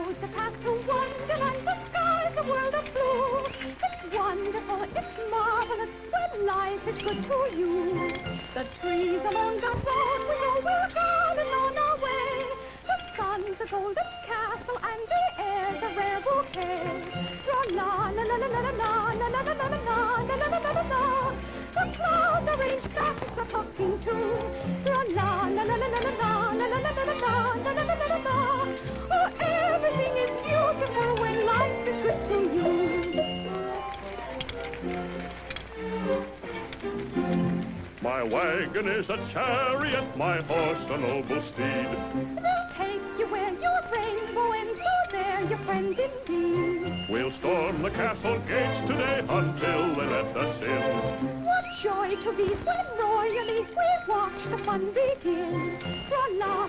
clouds that pass to wonderland, the sky's a world of blue. It's wonderful, it's marvelous, when life is good to you. The trees along the road, we know we're garden on our way. The sun's a golden castle and the air's a rare bouquet. La la la la la la la la la la la la la la la la la. The clouds arrange that's a talking to. La la la la la la la la la la la la la la la la la. Oh, everything is beautiful when life is good to you. My wagon is a chariot, my horse a noble steed. We'll take you where your rainbow ends, so there your friend indeed. We'll storm the castle gates today until they let us in. What joy to be when royally we watch the fun begin. Tra-la,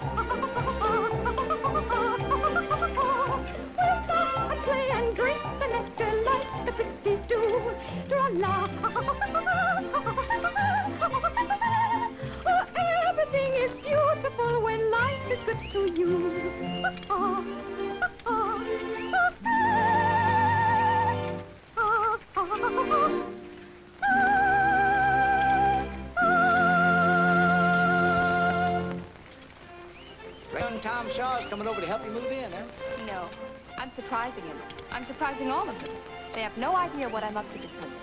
we'll laugh and play and drink the nectar like the pixies do. Tra-la, oh, everything is beautiful when life is good to you. Young Tom Shaw's coming over to help you move in, huh? No, I'm surprising him. I'm surprising all of them. They have no idea what I'm up to this winter.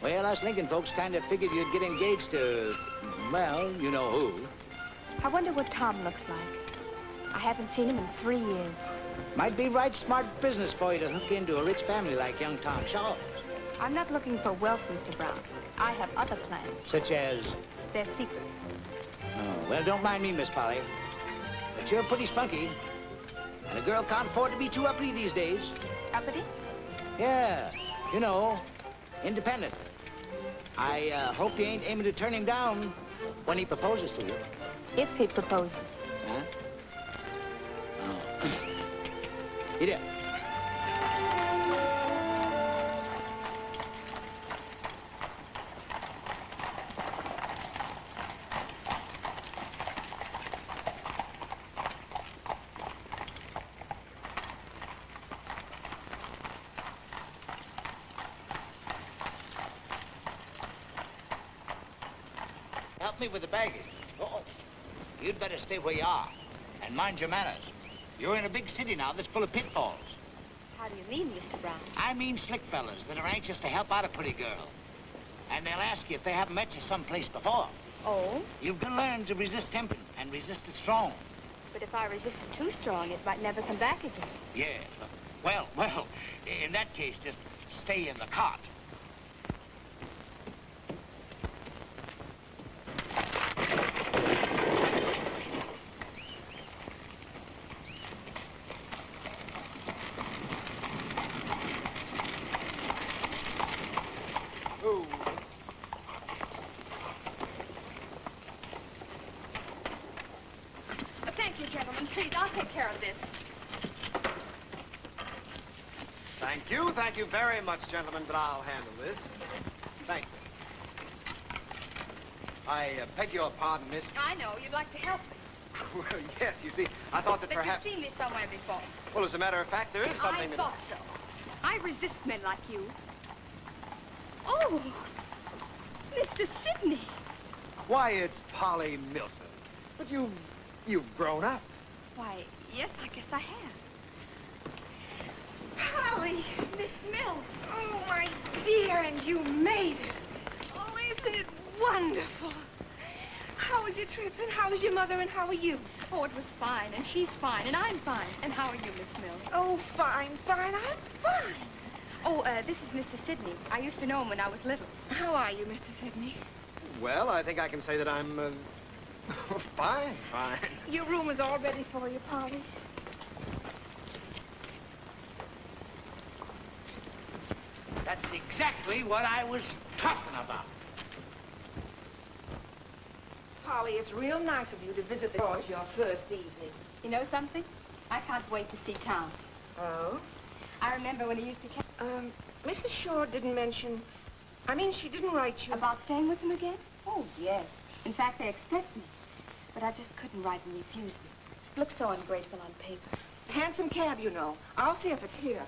Well, us Lincoln folks kind of figured you'd get engaged to, well, you know who. I wonder what Tom looks like. I haven't seen him in 3 years. Might be right smart business for you to hook into a rich family like young Tom Shaw. I'm not looking for wealth, Mr. Brown. I have other plans. Such as? They're secret. Oh, well, don't mind me, Miss Polly. But you're pretty spunky. And a girl can't afford to be too uppity these days. Uppity? Yeah, you know, independent. I hope you ain't aiming to turn him down when he proposes to you. If he proposes. Huh? Oh. He did. Help me with the baggage. Uh-oh. You'd better stay where you are and mind your manners. You're in a big city now that's full of pitfalls. How do you mean, Mr. Brown? I mean slick fellas that are anxious to help out a pretty girl. And they'll ask you if they haven't met you someplace before. Oh? You've got to learn to resist tempting and resist it strong. But if I resist it too strong, it might never come back again. Yeah. Well, in that case, just stay in the cart. Thank you, gentlemen. Please, I'll take care of this. Thank you very much, gentlemen, but I'll handle this. Thank you. I beg your pardon, miss. I know. You'd like to help me. Well, yes, you see, I thought that But perhaps... you've seen me somewhere before. Well, as a matter of fact, there is something I that... thought so. I resist men like you. Oh, Mr. Sidney. Why, it's Polly Milton. But you've grown up. Why, yes, I guess I have. Polly, Miss Mills. Oh, my dear, and you made it. Oh, isn't it wonderful? How was your trip, and how was your mother, and how are you? Oh, it was fine, and she's fine, and I'm fine. And how are you, Miss Mills? Oh, fine, I'm fine. Oh, this is Mr. Sidney. I used to know him when I was little. How are you, Mr. Sidney? Well, I think I can say that I'm, fine. Your room is all ready for you, Polly. That's exactly what I was talking about. Polly, it's real nice of you to visit the George your first evening. You know something? I can't wait to see Tom. Oh? I remember when he used to come. Mrs. Shaw didn't mention... I mean, she didn't write you... About staying with him again? Oh, yes. In fact, they expect me. But I just couldn't write and refuse them. It looks so ungrateful on paper. Hansom cab, you know. I'll see if it's here.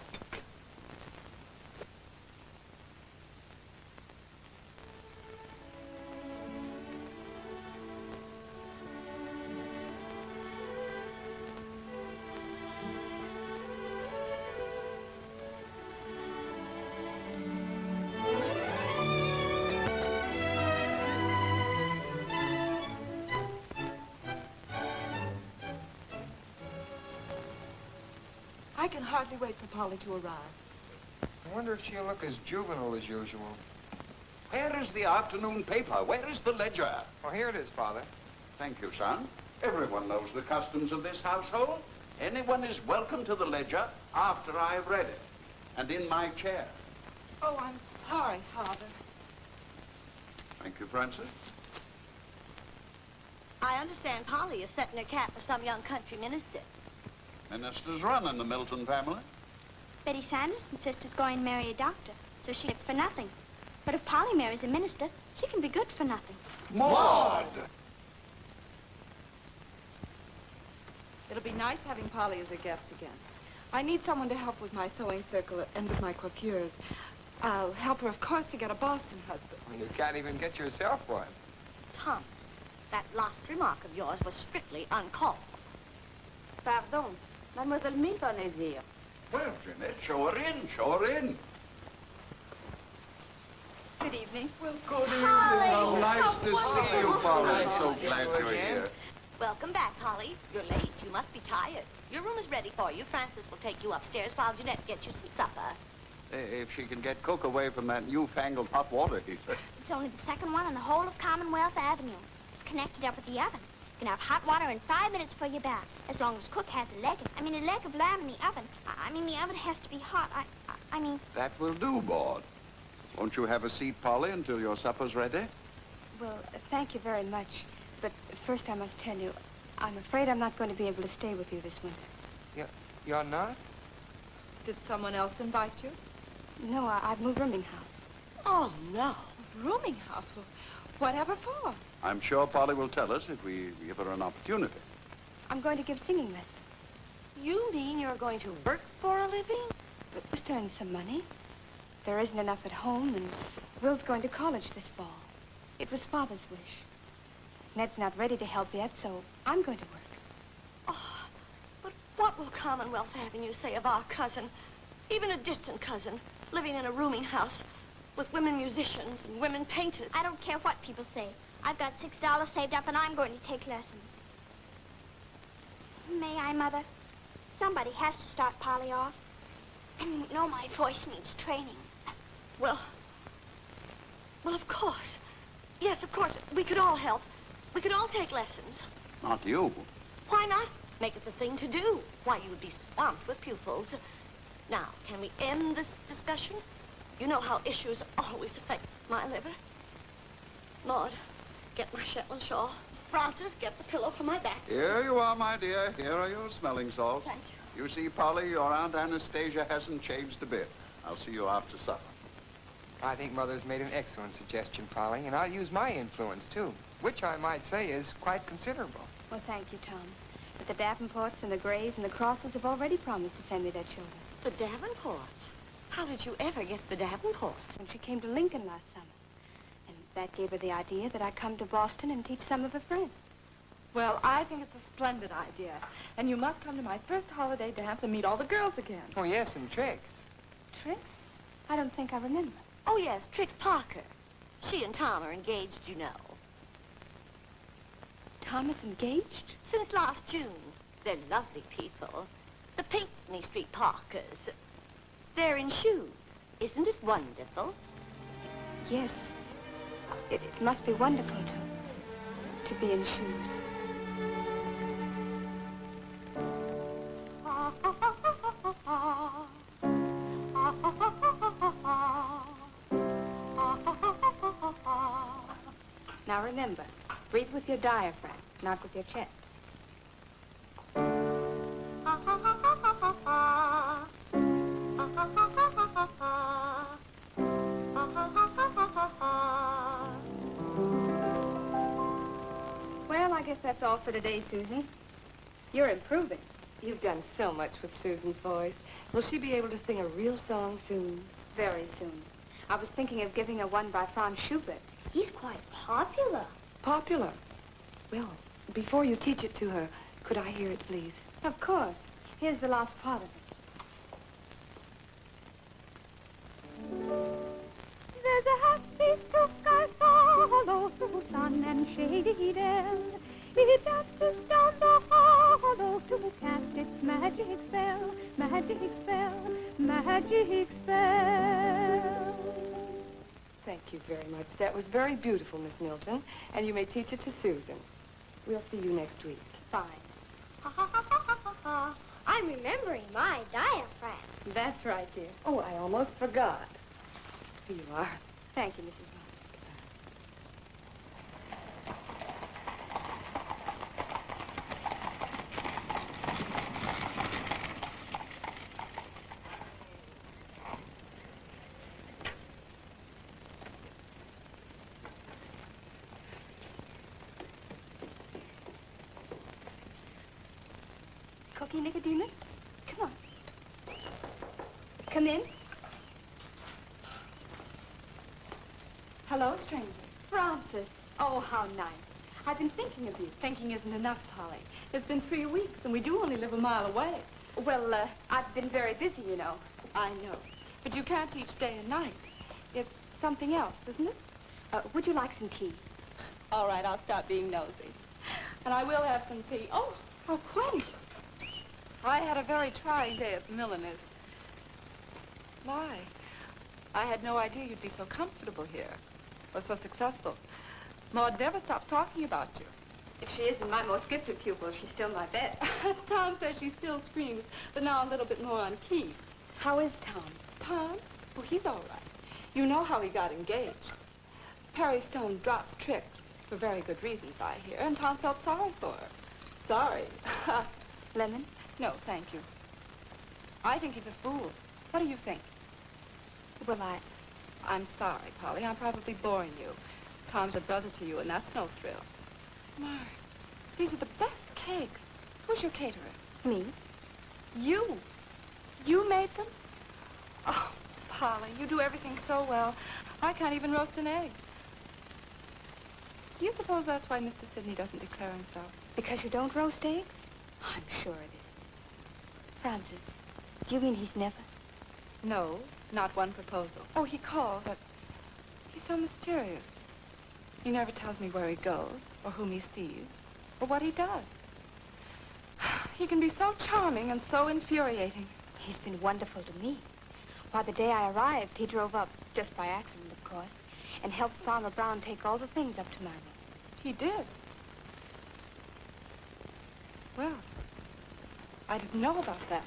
I can hardly wait for Polly to arrive. I wonder if she'll look as juvenile as usual. Where is the afternoon paper? Where is the ledger? Oh, here it is, Father. Thank you, son. Everyone knows the customs of this household. Anyone is welcome to the ledger after I've read it. And in my chair. Oh, I'm sorry, Father. Thank you, Francis. I understand Polly is setting her cap for some young country minister. Ministers run in the Milton family. Betty Sanders insists is going to marry a doctor, so she's good for nothing. But if Polly marries a minister, she can be good for nothing. Maud! It'll be nice having Polly as a guest again. I need someone to help with my sewing circle and with my coiffures. I'll help her, of course, to get a Boston husband. Well, you can't even get yourself one. Thomas, that last remark of yours was strictly uncalled for. Pardon. Mademoiselle Milton is here. Well, Jeanette, show her in, show her in. Good evening. Well, Good evening. Polly! How nice to see you, Polly. Nice So to see glad you you're again. here. Welcome back, Polly. You're late. You must be tired. Your room is ready for you. Francis will take you upstairs while Jeanette gets you some supper. If she can get Cook away from that newfangled hot water heater. It's only the second one on the whole of Commonwealth Avenue. It's connected up with the oven. You can have hot water in 5 minutes for your bath, as long as Cook has a leg of lamb in the oven. I mean, the oven has to be hot. I mean... That will do, Maud. Won't you have a seat, Polly, until your supper's ready? Well, thank you very much. But first I must tell you, I'm afraid I'm not going to be able to stay with you this winter. You're not? did someone else invite you? No, I've moved rooming house. Oh, no. Rooming house? Well, whatever for? I'm sure Polly will tell us if we give her an opportunity. I'm going to give singing lessons. You mean you're going to work for a living? But just earn some money. There isn't enough at home, and Will's going to college this fall. It was Father's wish. Ned's not ready to help yet, so I'm going to work. Oh, but what will Commonwealth Avenue say of our cousin, even a distant cousin, living in a rooming house with women musicians and women painters? I don't care what people say. I've got $6 saved up, and I'm going to take lessons. May I, Mother? Somebody has to start Polly off. And you know my voice needs training. Well, of course. Yes, of course. We could all help. We could all take lessons. Not you. Why not? Make it the thing to do. Why, you'd be swamped with pupils. Now, can we end this discussion? You know how issues always affect my liver. Maud, get my Shetland shawl. Francis, get the pillow for my back. Here you are, my dear. Here are your smelling salts. Thank you. You see, Polly, your Aunt Anastasia hasn't changed a bit. I'll see you after supper. I think Mother's made an excellent suggestion, Polly, and I'll use my influence, too, which I might say is quite considerable. Well, thank you, Tom. But the Davenports and the Grays and the Crosses have already promised to send me their children. The Davenports? How did you ever get the Davenports? When she came to Lincoln last summer. And that gave her the idea that I come to Boston and teach some of her friends. Well, I think it's a splendid idea. And you must come to my first holiday dance and meet all the girls again. Oh, yes, and Trix. Trix? I don't think I remember. Oh, yes, Trix Parker. She and Tom are engaged, you know. Thomas engaged? Since last June. They're lovely people. The Pinckney Street Parkers. They're in shoes. Isn't it wonderful? Yes. It must be wonderful to be in shoes. Now remember, breathe with your diaphragm, not with your chest. Well, I guess that's all for today, Susan. You're improving. You've done so much with Susan's voice. Will she be able to sing a real song soon? Very soon. I was thinking of giving her one by Franz Schubert. He's quite popular. Popular? Well, before you teach it to her, could I hear it, please? Of course. Here's the last part of it. There's a happy brook I follow through sun and shady dell. It dances down the hollow to cast its magic spell, magic spell, magic spell. Thank you very much. That was very beautiful, Miss Milton, and you may teach it to Susan. We'll see you next week. Fine. Ha ha ha ha ha ha. I'm remembering my diaphragm. That's right, dear. Oh, I almost forgot. Here you are. Thank you, Mrs. Moss. Cookie, Nicodemus? Come on. Come in. Hello, stranger. Francis. Oh, how nice. I've been thinking of you. Thinking isn't enough, Polly. It's been 3 weeks, and we do only live a mile away. Well, I've been very busy, you know. I know. But you can't teach day and night. It's something else, isn't it? Would you like some tea? All right, I'll stop being nosy. And I will have some tea. Oh, how quaint. I had a very trying day at the milliner's. Why? I had no idea you'd be so comfortable here, or so successful. Maud never stops talking about you. If she isn't my most gifted pupil, she's still my best. Tom says she still screams, but now a little bit more on key. How is Tom? Tom? Well, he's all right. You know how he got engaged. Perry Stone dropped tricks for very good reasons, I hear, and Tom felt sorry for her. Sorry. Lemon? No, thank you. I think he's a fool. What do you think? Well, I'm sorry, Polly. I'm probably boring you. Tom's a brother to you, and that's no thrill. My, these are the best cakes. Who's your caterer? Me? You? You made them? Oh, Polly, you do everything so well. I can't even roast an egg. Do you suppose that's why Mr. Sidney doesn't declare himself? Because you don't roast eggs? I'm sure it is. Francis, do you mean he's never? No, not one proposal. Oh, he calls. He's so mysterious. He never tells me where he goes, or whom he sees, or what he does. He can be so charming and so infuriating. He's been wonderful to me. Why, the day I arrived, he drove up, just by accident, of course, and helped Farmer Brown take all the things up to my room. He did? Well, I didn't know about that.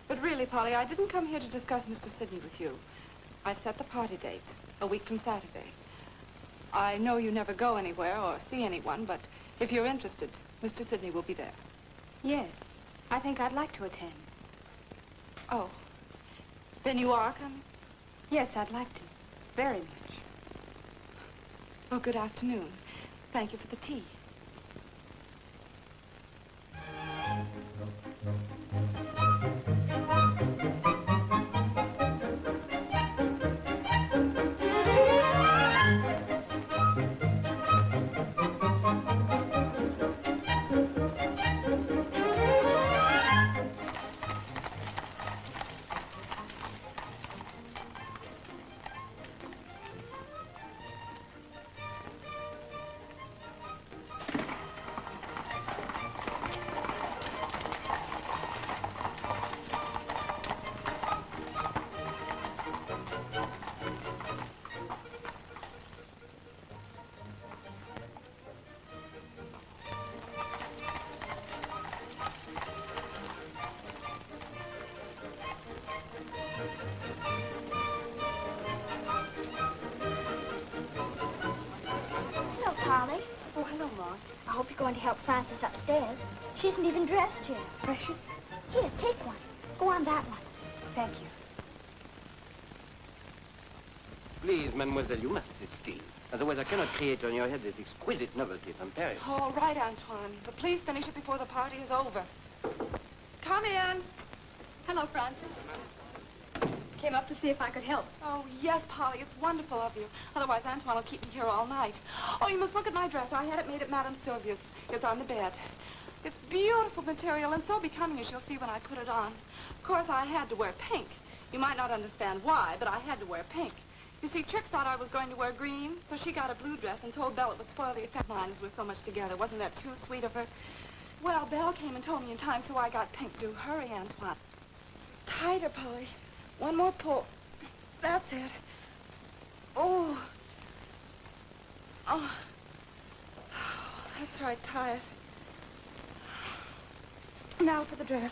But really, Polly, I didn't come here to discuss Mr. Sidney with you. I've set the party date, a week from Saturday. I know you never go anywhere or see anyone, but if you're interested, Mr. Sidney will be there. Yes, I think I'd like to attend. Oh, then you are coming? Yes, I'd like to. Very much. Well, good afternoon. Thank you for the tea. Polly. Oh, hello, Maud. I hope you're going to help Frances upstairs. She isn't even dressed yet. Precious? Here, take one. Go on that one. Thank you. Please, mademoiselle, you must sit still. Otherwise, I cannot create on your head this exquisite novelty from Paris. All right, Antoine. But please finish it before the party is over. Come in. Hello, Francis. Came up to see if I could help. Oh, yes, Polly. It's wonderful of you. Otherwise, Antoine will keep me here all night. Oh, you must look at my dress. I had it made at Madame Sylvia's. It's on the bed. It's beautiful material and so becoming, as you'll see when I put it on. Of course, I had to wear pink. You might not understand why, but I had to wear pink. You see, Trix thought I was going to wear green, so she got a blue dress and told Belle it would spoil the effect. Lines were so much together. Wasn't that too sweet of her? Well, Belle came and told me in time, so I got pink. Do hurry, Antoine. Tighter, Polly. One more pull. That's it. Oh. Oh. That's right, tie it. Now for the dress.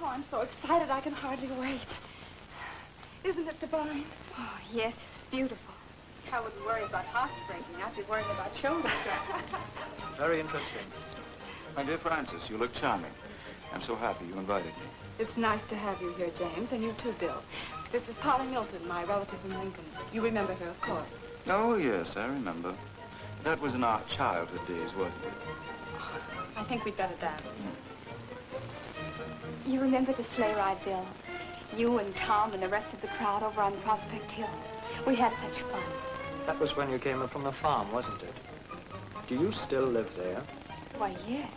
Oh, I'm so excited I can hardly wait. Isn't it divine? Oh, yes, it's beautiful. I wouldn't worry about hearts breaking. I'd be worrying about shoulder straps. Very interesting. My dear Francis, you look charming. I'm so happy you invited me. It's nice to have you here, James, and you too, Bill. This is Polly Milton, my relative in Lincoln. You remember her, of course. Oh, yes, I remember. That was in our childhood days, wasn't it? I think we'd better dance. You remember the sleigh ride, Bill? You and Tom and the rest of the crowd over on Prospect Hill. We had such fun. That was when you came up from the farm, wasn't it? Do you still live there? Why, yes.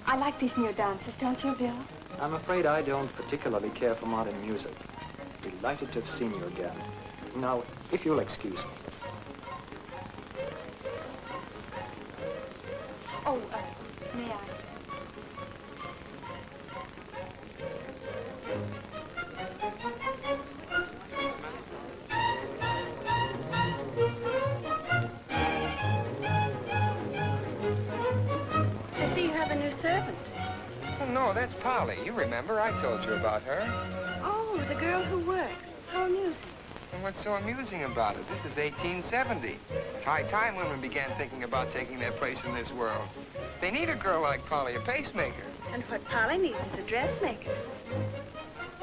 I like these new dances, don't you, Bill? I'm afraid I don't particularly care for modern music. Delighted to have seen you again. Now, if you'll excuse me. Oh, may I? I see you have a new servant. Oh, no, that's Polly. You remember, I told you about her. Oh, the girl who works. How amusing. And what's so amusing about it? This is 1870. It's high time women began thinking about taking their place in this world. They need a girl like Polly, a pacemaker. And what Polly needs is a dressmaker.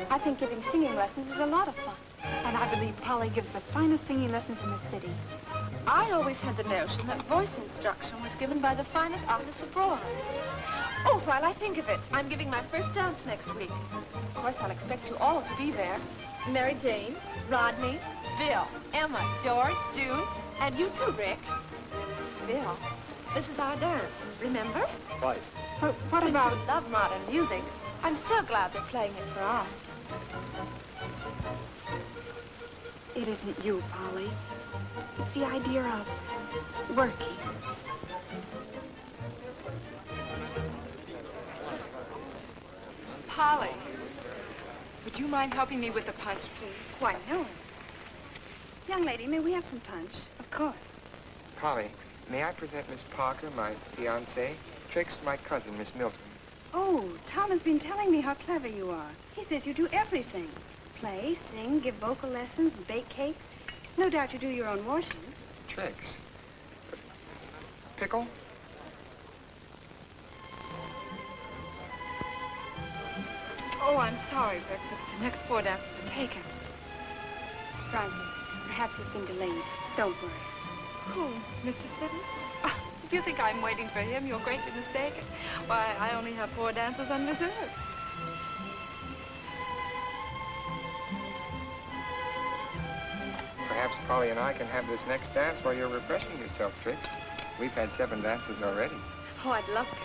I think giving singing lessons is a lot of fun. And I believe Polly gives the finest singing lessons in the city. I always had the notion that voice instruction was given by the finest artists abroad. Oh, while I think of it, I'm giving my first dance next week. Of course, I'll expect you all to be there. Mary Jane, Rodney, Bill, Emma, George, June, and you too, Rick. Bill, this is our dance, remember? Right. But what about... You love modern music. I'm so glad they're playing it for us. It isn't you, Polly. It's the idea of working. Polly, would you mind helping me with the punch, please? Why, no. Young lady, may we have some punch? Of course. Polly, may I present Miss Parker, my fiancée? Trix, my cousin, Miss Milton. Oh, Tom has been telling me how clever you are. He says you do everything. Play, sing, give vocal lessons, bake cakes. No doubt you do your own washing. Trix. Pickle? Oh, I'm sorry, Rick, but the next 4 dances are taken. Francis, perhaps he's been delayed. Don't worry. Who, Mr. Sidney? If you think I'm waiting for him, you're greatly mistaken. Why, I only have 4 dances unreserved. Perhaps Polly and I can have this next dance while you're refreshing yourself, Trix. We've had 7 dances already. Oh, I'd love to.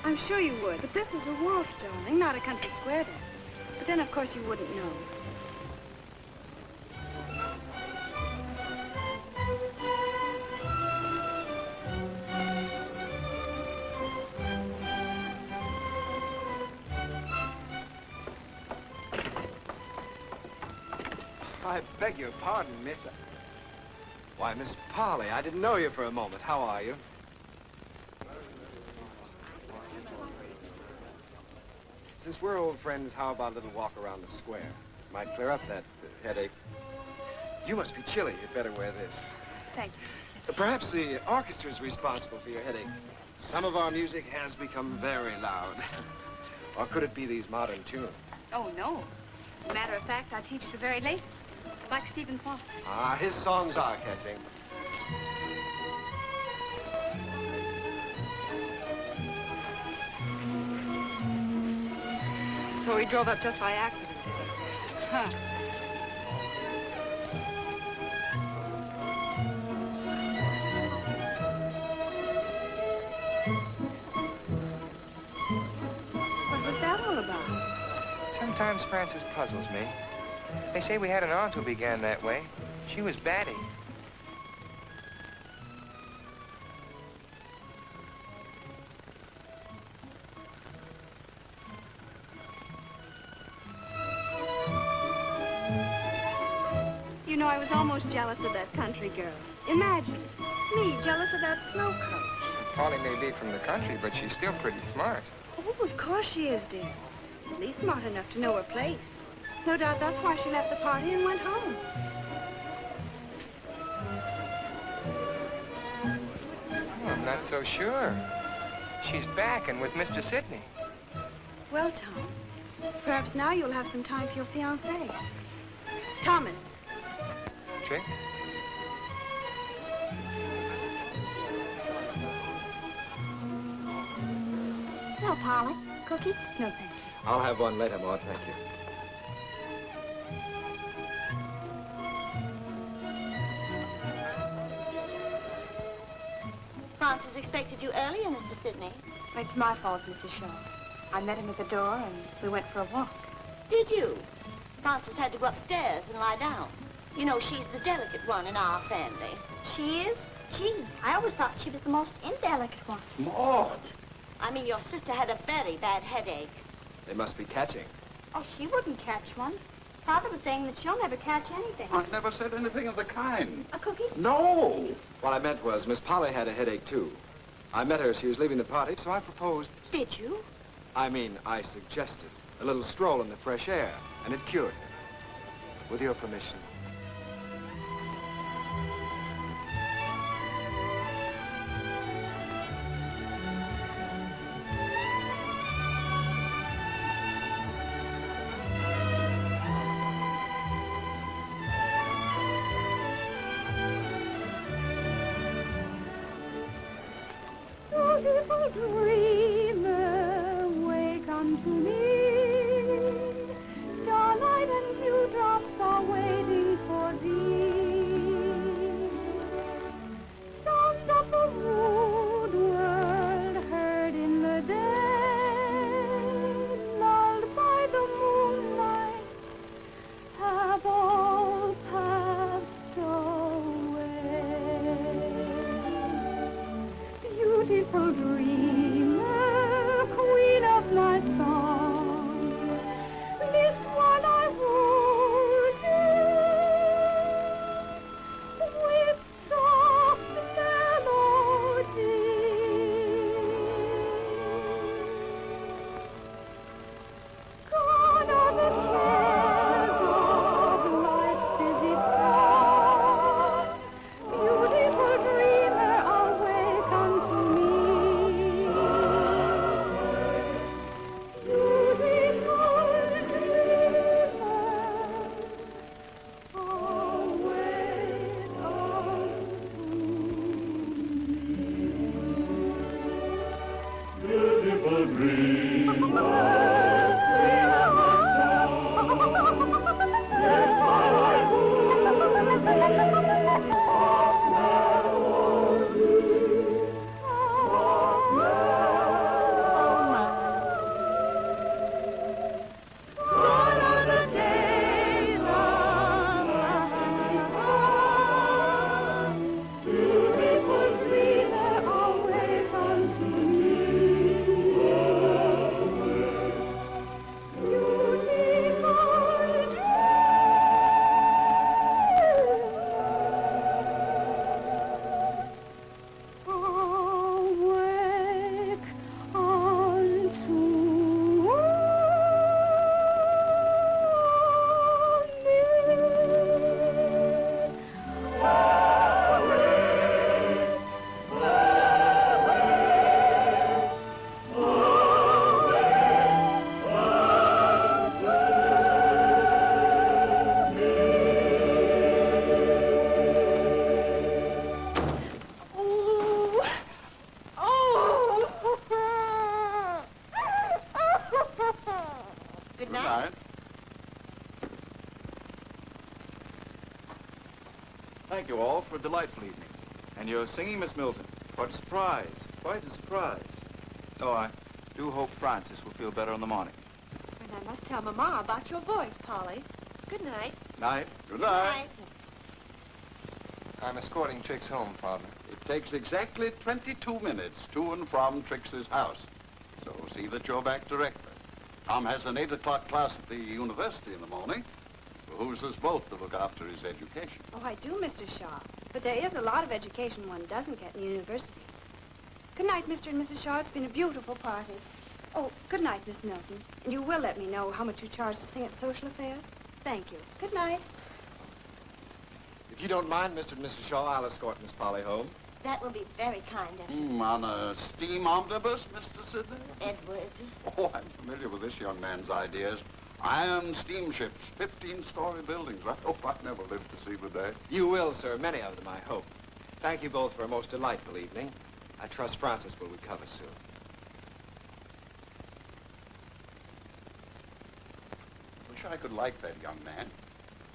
I'm sure you would, but this is a waltz, darling, not a country square dance. But then, of course, you wouldn't know. I beg your pardon, miss. Why, Miss Polly, I didn't know you for a moment. How are you? Since we're old friends, how about a little walk around the square? Might clear up that headache. You must be chilly. You'd better wear this. Thank you. Perhaps the orchestra's responsible for your headache. Some of our music has become very loud. Or could it be these modern tunes? Oh, no. As a matter of fact, I teach the very latest. Like Stephen Foster. Ah, his songs are catching. So he drove up just by accident, did he? Huh. What was that all about? Sometimes Frances puzzles me. They say we had an aunt who began that way. She was batty. You know, I was almost jealous of that country girl. Imagine, me jealous of that snow coach. Polly may be from the country, but she's still pretty smart. Oh, of course she is, dear. At least smart enough to know her place. No doubt that's why she left the party and went home. Oh, I'm not so sure. She's back and with Mr. Sidney. Well, Tom, perhaps now you'll have some time for your fiancé. Thomas. Tricks? No, Polly. Cookie? No, thank you. I'll have one later, Maud, thank you. Francis expected you earlier, Mr. Sidney. It's my fault, Mrs. Shaw. I met him at the door and we went for a walk. Did you? Frances had to go upstairs and lie down. You know, she's the delicate one in our family. She is? Gee, I always thought she was the most indelicate one. Maud! I mean, your sister had a very bad headache. They must be catching. Oh, she wouldn't catch one. Father was saying that she'll never catch anything. I never said anything of the kind. A cookie? No! What I meant was, Miss Polly had a headache, too. I met her as she was leaving the party, so I proposed... Did you? I mean, I suggested a little stroll in the fresh air, and it cured her. With your permission. Beautiful dreamer, wake unto me. Starlight and dewdrops are waiting for thee. Sounds of the rude world heard in the day, lulled by the moonlight, have all passed away. Beautiful dreamer, night. Thank you all for a delightful evening. And your singing, Miss Milton. What a surprise. Quite a surprise. Oh, I do hope Francis will feel better in the morning. And I must tell Mama about your voice, Polly. Good night. Night. Good night. I'm escorting Trix home, Father. It takes exactly 22 minutes to and from Trix's house. So see that you're back directly. Tom has an 8 o'clock class at the university in the morning. Behooves us both to look after his education. Oh, I do, Mr. Shaw. But there is a lot of education one doesn't get in the university. Good night, Mr. and Mrs. Shaw. It's been a beautiful party. Oh, good night, Miss Milton. And you will let me know how much you charge to sing at social affairs? Thank you. Good night. If you don't mind, Mr. and Mrs. Shaw, I'll escort Miss Polly home. That will be very kind of you. On a steam omnibus, Mr. Sidney? Edward. Oh, I'm familiar with this young man's ideas. Iron steamships, 15-story buildings. I hope I never live to see the day. You will, sir. Many of them, I hope. Thank you both for a most delightful evening. I trust Francis will recover soon. Wish I could like that young man.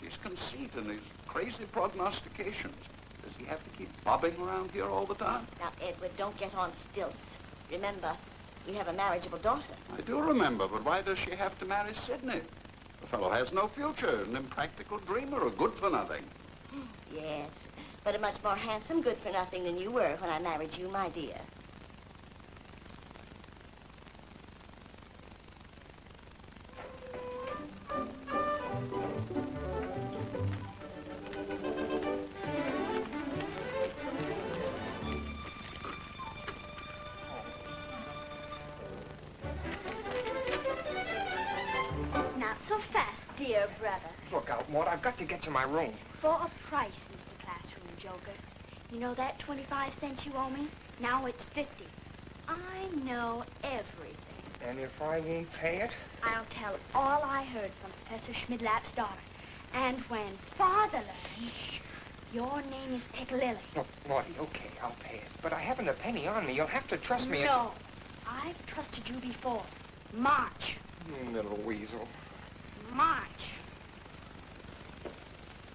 His conceit and his crazy prognostications. Does he have to keep bobbing around here all the time? Now, Edward, don't get on stilts. Remember, we have a marriageable daughter. I do remember, but why does she have to marry Sidney? The fellow has no future, an impractical dreamer, a good-for-nothing. Yes, but a much more handsome good-for-nothing than you were when I married you, my dear. Look out, Maud. I've got to get to my room. For a price, Mr. Classroom Joker. You know that 25 cents you owe me? Now it's 50. I know everything. And if I won't pay it? I'll tell all I heard from Professor Schmidlap's daughter. And when Father learns, your name is Piccalilli. Oh, Maudie, okay, I'll pay it. But I haven't a penny on me. You'll have to trust me. No. I've trusted you before. March. You little weasel. March.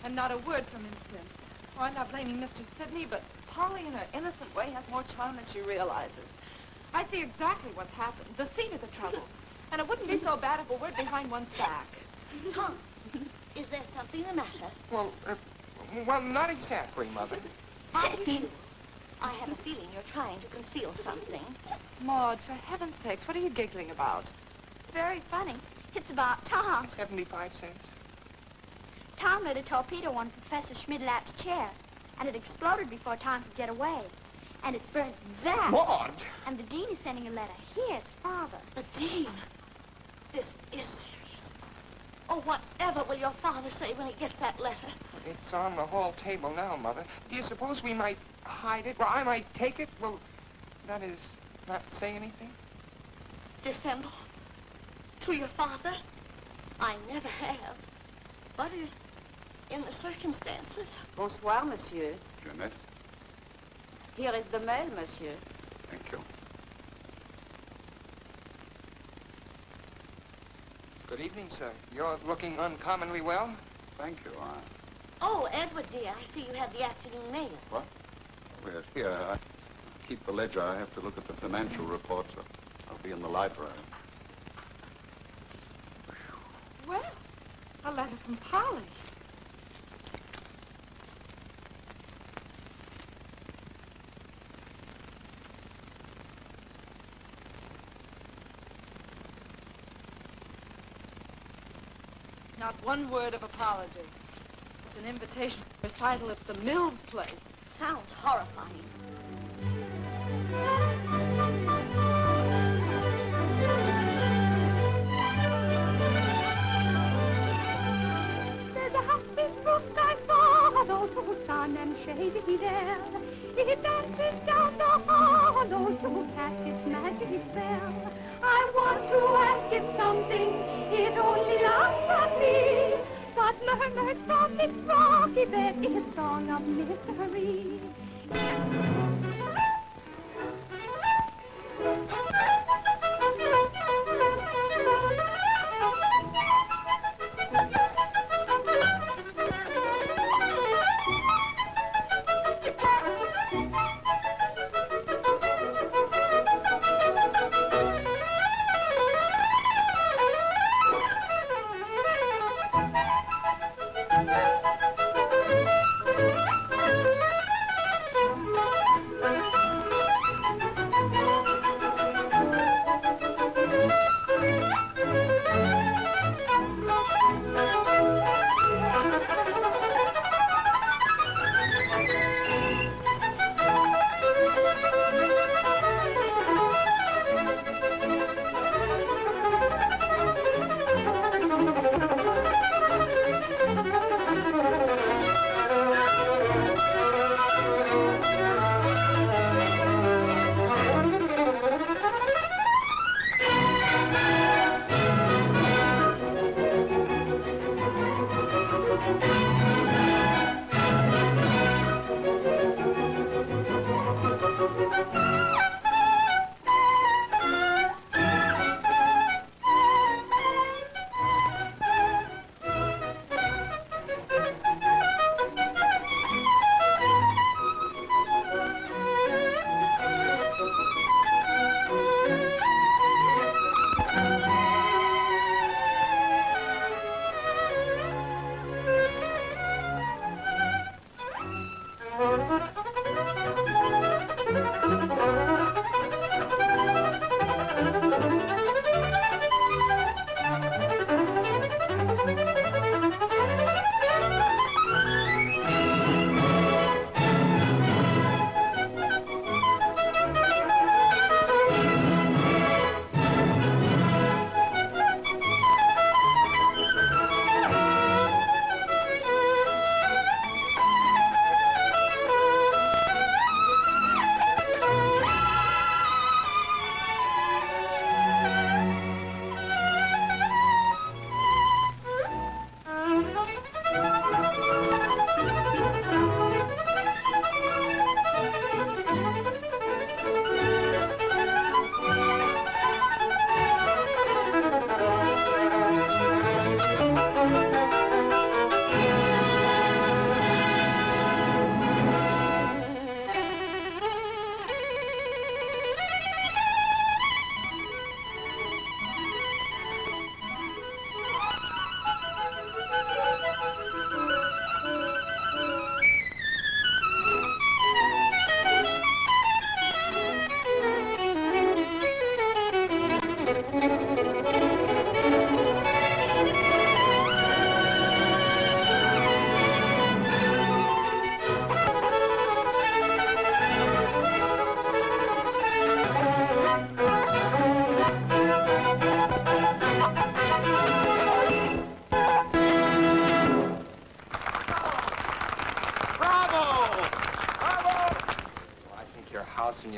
And not a word from him since. Oh, I'm not blaming Mr. Sidney, but Polly, in her innocent way, has more charm than she realizes. I see exactly what's happened, the seed of the trouble. And it wouldn't be so bad if a word behind one's back. Tom, is there something the matter? Well, not exactly, Mother. I have a feeling you're trying to conceal something. Maud, for heaven's sakes, what are you giggling about? Very funny. It's about Tom. 75 cents. Tom lit a torpedo on Professor Schmidlap's chair, and it exploded before Tom could get away. And it burnt that. Maud! And the dean is sending a letter here to Father. The dean? This is serious. Oh, whatever will your father say when he gets that letter? It's on the hall table now, Mother. Do you suppose we might hide it? Well, I might take it? Well, that is, not say anything? Dissemble? To your father? I never have. But in the circumstances... Bonsoir, monsieur. Jeanette? Here is the mail, monsieur. Thank you. Good evening, sir. You're looking uncommonly well. Thank you. Oh, Edward, dear, I see you have the afternoon mail. What? Yes, here. I keep the ledger. I have to look at the financial reports. I'll be in the library. Well, a letter from Polly. Not one word of apology. It's an invitation for recital at the Mills place. Sounds horrifying. There's a happy roost I follow to sun and shady there. It dances down the hollow to cast its magic spell. I want to ask it something, it only laughs at me, but murmurs from its rocky bed its song of mystery.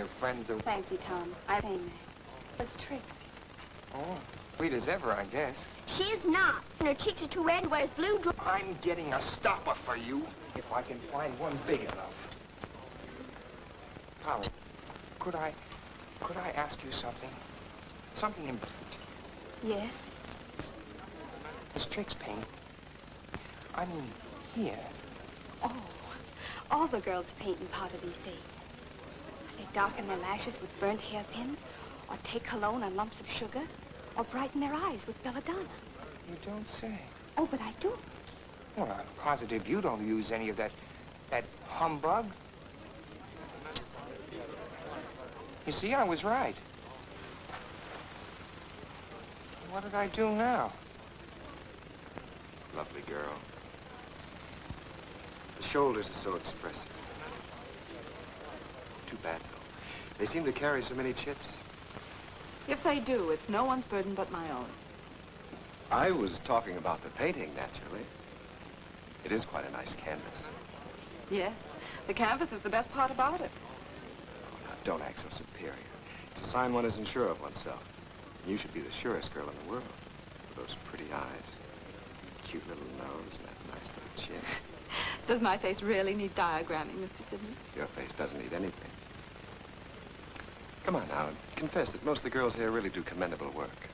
your friends are... Thank you, Tom. I ain't that. It's Trix. Oh, sweet as ever, I guess. She's not. And her cheeks are too red and wears blue drawers. I'm getting a stopper for you, if I can find one big enough. Polly, could I ask you something? Something important. Yes? This Trix paint. I mean, here. Oh, all the girls paint in powder these days. They darken their lashes with burnt hairpins, or take cologne on lumps of sugar, or brighten their eyes with belladonna. You don't say. Oh, but I do. Well, I'm positive you don't use any of that humbug. You see, I was right. What did I do now? Lovely girl. The shoulders are so expressive. Too bad, though. They seem to carry so many chips. If they do, it's no one's burden but my own. I was talking about the painting, naturally. It is quite a nice canvas. Yes, the canvas is the best part about it. Oh, now, don't act so superior. It's a sign one isn't sure of oneself. You should be the surest girl in the world. With those pretty eyes, cute little nose, and that nice little chin. Does my face really need diagramming, Mr. Sidney? Your face doesn't need anything. Come on now, and confess that most of the girls here really do commendable work.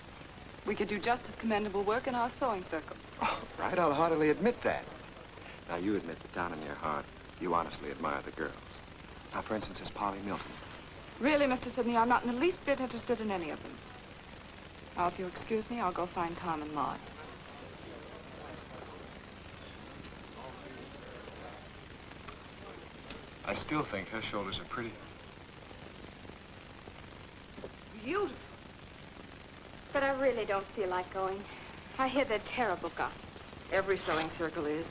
We could do just as commendable work in our sewing circle. Oh, right, I'll heartily admit that. Now, you admit that down in your heart, you honestly admire the girls. Now, for instance, there's Polly Milton. Really, Mr. Sidney, I'm not in the least bit interested in any of them. Now, if you'll excuse me, I'll go find Tom and Maud. I still think her shoulders are pretty. Beautiful. But I really don't feel like going. I hear they're terrible gossips. Every sewing circle is.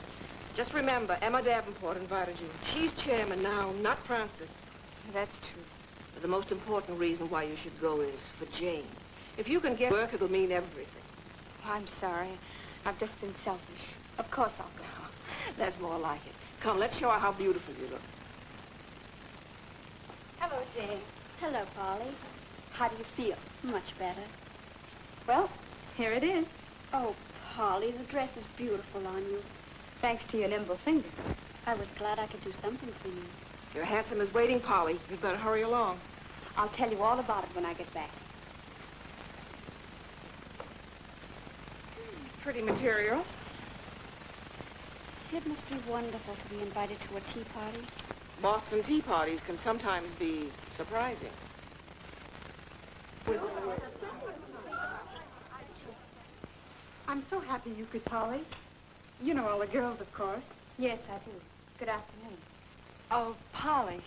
Just remember, Emma Davenport invited you. She's chairman now, not Francis. That's true. But the most important reason why you should go is for Jane. If you can get work, it'll mean everything. Oh, I'm sorry. I've just been selfish. Of course I'll go. That's more like it. Come, let's show her how beautiful you look. Hello, Jane. Hello, Polly. How do you feel? Much better. Well, here it is. Oh, Polly, the dress is beautiful on you. Thanks to your nimble fingers. I was glad I could do something for you. Your handsome is waiting, Polly. You'd better hurry along. I'll tell you all about it when I get back. It's pretty material. It must be wonderful to be invited to a tea party. Boston tea parties can sometimes be surprising. I'm so happy you could, Polly. You know all the girls, of course. Yes, I do. Good afternoon. Oh, Polly,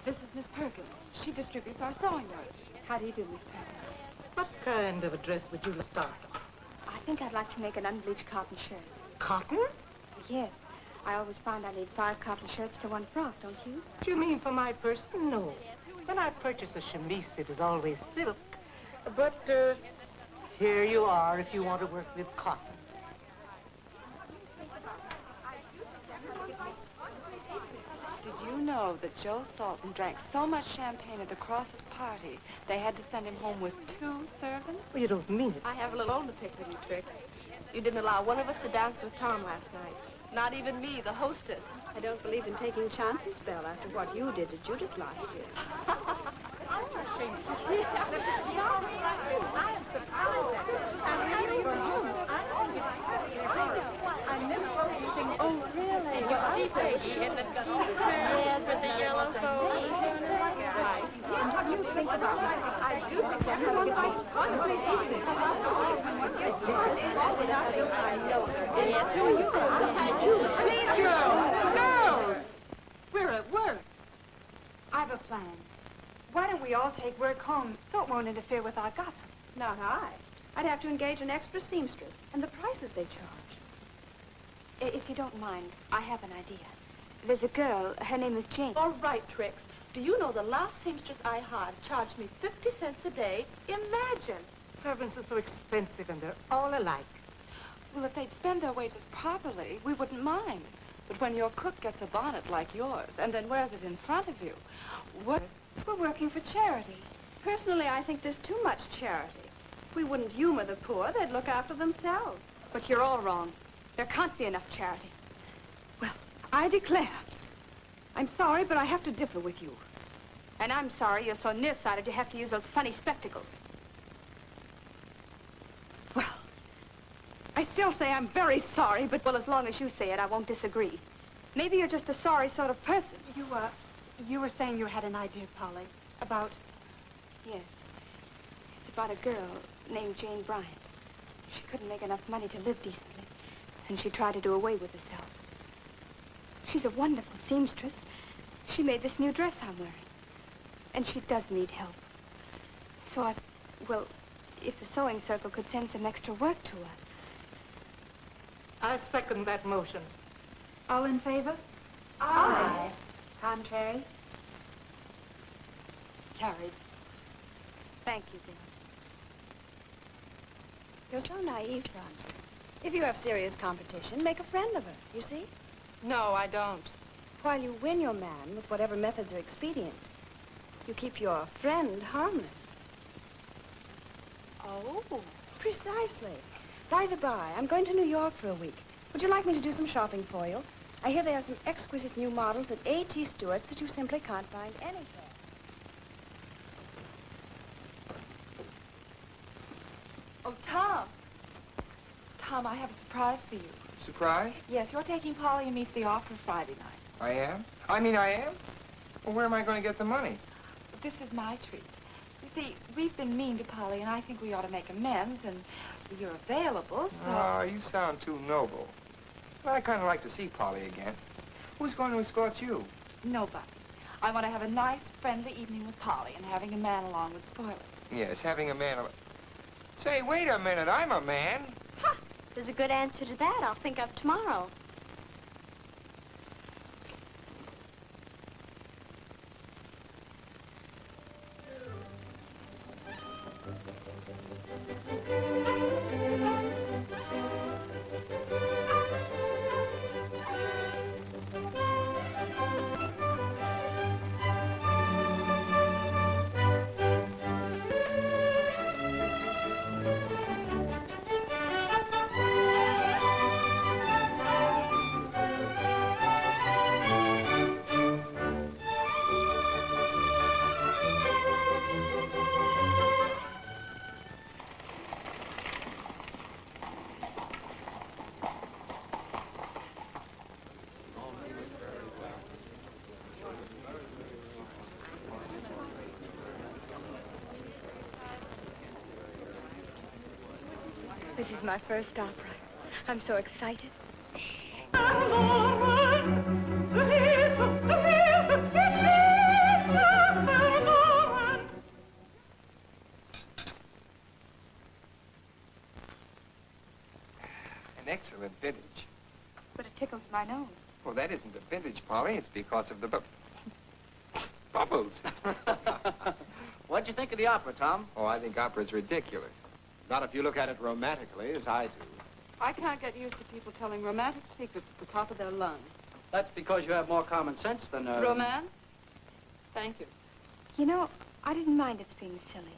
this is Miss Perkins. She distributes our sewing work. How do you do, Miss Perkins? What kind of a dress would you start? I think I'd like to make an unbleached cotton shirt. Cotton? Yes. I always find I need 5 cotton shirts to 1 frock, don't you? Do you mean for my person? No. When I purchase a chemise, it is always silk. But, here you are if you want to work with cotton. Did you know that Joe Salton drank so much champagne at the Crosses' party, they had to send him home with 2 servants? Well, you don't mean it. I have a little bone to pick with you, Trix. You didn't allow one of us to dance with Tom last night. Not even me, the hostess. I don't believe in taking chances, Belle, after what you did to Judith last year. Oh, really? Yes, with the yellow coat. What do you think about it? I do think that Please, girls! We're at work. I've a plan. Why don't we all take work home so it won't interfere with our gossip? Not I. I'd have to engage an extra seamstress, and the prices they charge. If you don't mind, I have an idea. There's a girl, her name is Jane. All right, Trix. Do you know the last seamstress I hired charged me 50 cents a day? Imagine. Servants are so expensive, and they're all alike. Well, if they'd spend their wages properly, we wouldn't mind. But when your cook gets a bonnet like yours and then wears it in front of you, what... We're working for charity. Personally, I think there's too much charity. If we wouldn't humor the poor, they'd look after themselves. But you're all wrong. There can't be enough charity. Well, I declare. I'm sorry, but I have to differ with you. And I'm sorry you're so nearsighted you have to use those funny spectacles. Well, I still say I'm very sorry, but... Well, as long as you say it, I won't disagree. Maybe you're just a sorry sort of person. You were saying you had an idea, Polly, about... Yes. It's about a girl named Jane Bryant. She couldn't make enough money to live decently, and she tried to do away with herself. She's a wonderful seamstress. She made this new dress I'm wearing. And she does need help. So well, if the sewing circle could send some extra work to her. I second that motion. All in favor? Aye. Contrary? Carried. Thank you, Bill. You're so naive, Francis. If you have serious competition, make a friend of her, you see? No, I don't. While you win your man with whatever methods are expedient, you keep your friend harmless. Oh. Precisely. By the by, I'm going to New York for a week. Would you like me to do some shopping for you? I hear they have some exquisite new models at A.T. Stewart's that you simply can't find anywhere. Oh, Tom. Tom, I have a surprise for you. Surprise? Yes, you're taking Polly and me to the opera Friday night. I am? I am? Well, where am I going to get the money? But this is my treat. You see, we've been mean to Polly, and I think we ought to make amends, and you're available, so... Oh, you sound too noble. Well, I kind of like to see Polly again. Who's going to escort you? Nobody. I want to have a nice, friendly evening with Polly, and having a man along would spoil it. Yes, having a man... Say, wait a minute, I'm a man. Ha! There's a good answer to that I'll think of tomorrow. This is my first opera. I'm so excited. An excellent vintage. But it tickles my nose. Well, that isn't the vintage, Polly. It's because of the bubbles. What'd you think of the opera, Tom? Oh, I think opera's ridiculous. Not if you look at it romantically, as I do. I can't get used to people telling romantic secrets at the top of their lungs. That's because you have more common sense than... Romance? Thank you. You know, I didn't mind its being silly.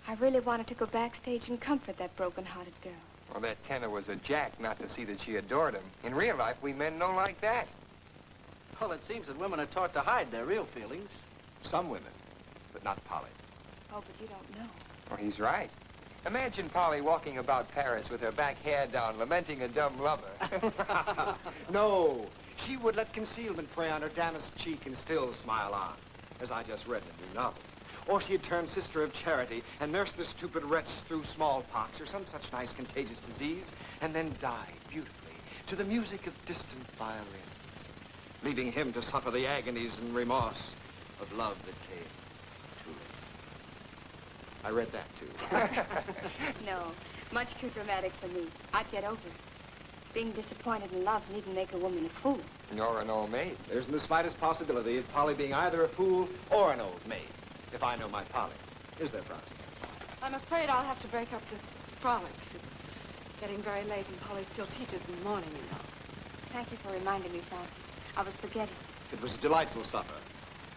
I really wanted to go backstage and comfort that broken-hearted girl. Well, that tenor was a jack not to see that she adored him. In real life, we men don't like that. Well, it seems that women are taught to hide their real feelings. Some women, but not Polly. Oh, but you don't know. Oh, he's right. Imagine Polly walking about Paris with her back hair down, lamenting a dumb lover. No, she would let concealment prey on her damask cheek and still smile on, as I just read in a new novel. Or she'd turn Sister of Charity and nurse the stupid wretch through smallpox or some such nice contagious disease, and then die beautifully to the music of distant violins, leaving him to suffer the agonies and remorse of love that came too late. I read that, too. No, much too dramatic for me. I'd get over it. Being disappointed in love needn't make a woman a fool. You're an old maid. There isn't the slightest possibility of Polly being either a fool or an old maid, if I know my Polly. Is there, Francis? I'm afraid I'll have to break up this frolic. It's getting very late and Polly still teaches in the morning, you know. Thank you for reminding me, Francis. I was forgetting. It was a delightful supper.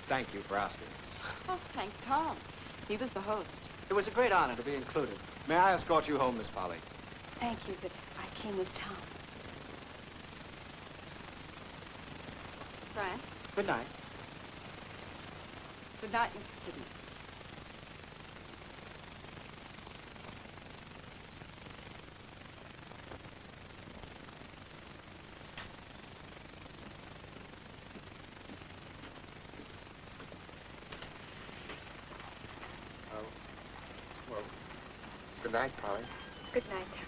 Thank you for asking us. Oh, thank Tom. He was the host. It was a great honor to be included. May I escort you home, Miss Polly? Thank you, but I came with Tom. Frank? Good night. Good night, Mr. Sidney. Well, good night, Polly. Good night, Tom.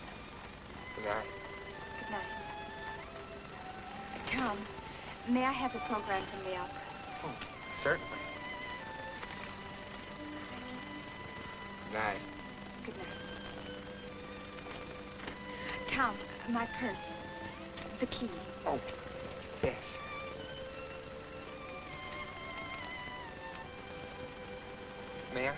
Good night. Good night. Tom, may I have a program from the opera? Oh, certainly. Good night. Good night. Tom, my purse. The key. Oh, yes. May I?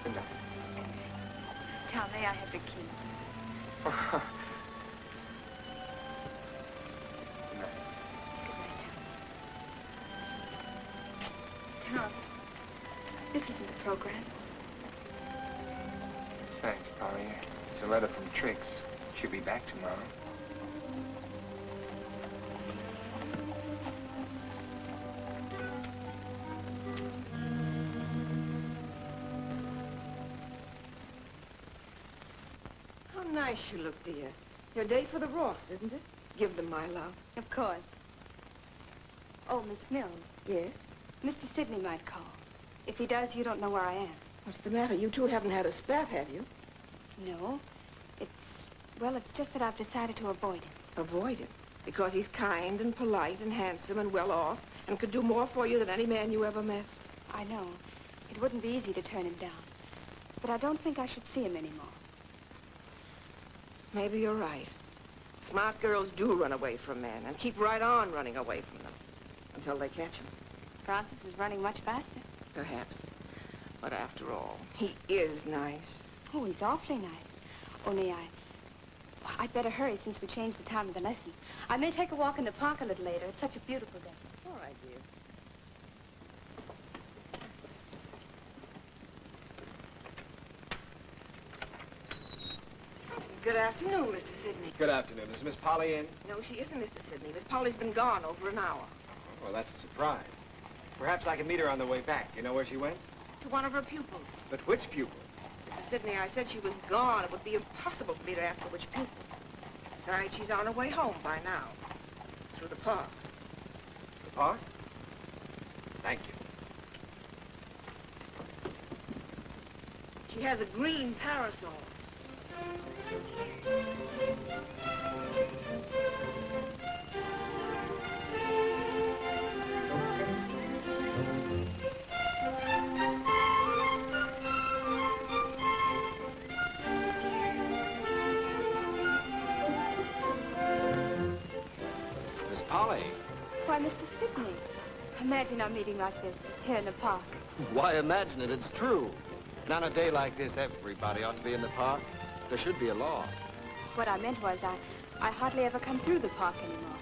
Good night. Tom, may I have the key? Good night. Tom, this isn't the program. Thanks, Polly. It's a letter from Trix. She'll be back tomorrow. How nice you look, dear. Your day for the Ross, isn't it? Give them my love. Of course. Oh, Miss Mills. Yes? Mr. Sidney might call. If he does, you don't know where I am. What's the matter? You two haven't had a spat, have you? No. Well, it's just that I've decided to avoid him. Avoid him. Because he's kind and polite and handsome and well off and could do more for you than any man you ever met. I know. It wouldn't be easy to turn him down. But I don't think I should see him anymore. Maybe you're right. Smart girls do run away from men and keep right on running away from them until they catch them. Francis is running much faster. Perhaps. But after all, he is nice. Oh, he's awfully nice. Only I'd better hurry since we changed the time of the lesson. I may take a walk in the park a little later. It's such a beautiful day. All right, dear. Good afternoon, Mr. Sidney. Good afternoon. Is Miss Polly in? No, she isn't, Mr. Sidney. Miss Polly's been gone over an hour. Well, that's a surprise. Perhaps I can meet her on the way back. Do you know where she went? To one of her pupils. But which pupil? Mr. Sidney, I said she was gone. It would be impossible for me to ask her which pupil. Besides, she's on her way home by now. Through the park. The park? Thank you. She has a green parasol. Miss Polly. Why, Mr. Sidney. Imagine our meeting like this, here in the park. Why imagine it? It's true. And on a day like this, everybody ought to be in the park. There should be a law. What I meant was I hardly ever come through the park anymore.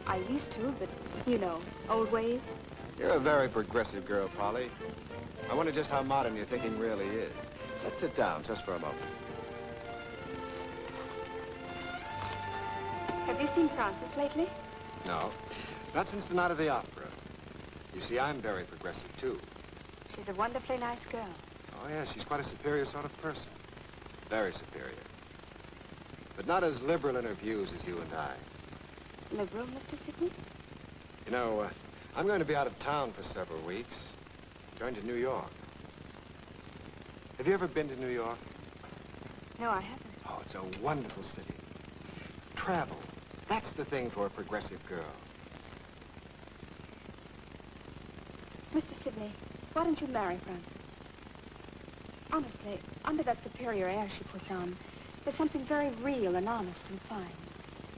I used to, but, you know, old ways. You're a very progressive girl, Polly. I wonder just how modern your thinking really is. Let's sit down just for a moment. Have you seen Frances lately? No, not since the night of the opera. You see, I'm very progressive, too. She's a wonderfully nice girl. Oh, yes, she's quite a superior sort of person. Very superior. But not as liberal in her views as you and I. Liberal, Mr. Sidney? You know, I'm going to be out of town for several weeks. Going to New York. Have you ever been to New York? No, I haven't. Oh, it's a wonderful city. Travel. That's the thing for a progressive girl. Mr. Sidney, why don't you marry Frances? Honestly, under that superior air she puts on, there's something very real and honest and fine.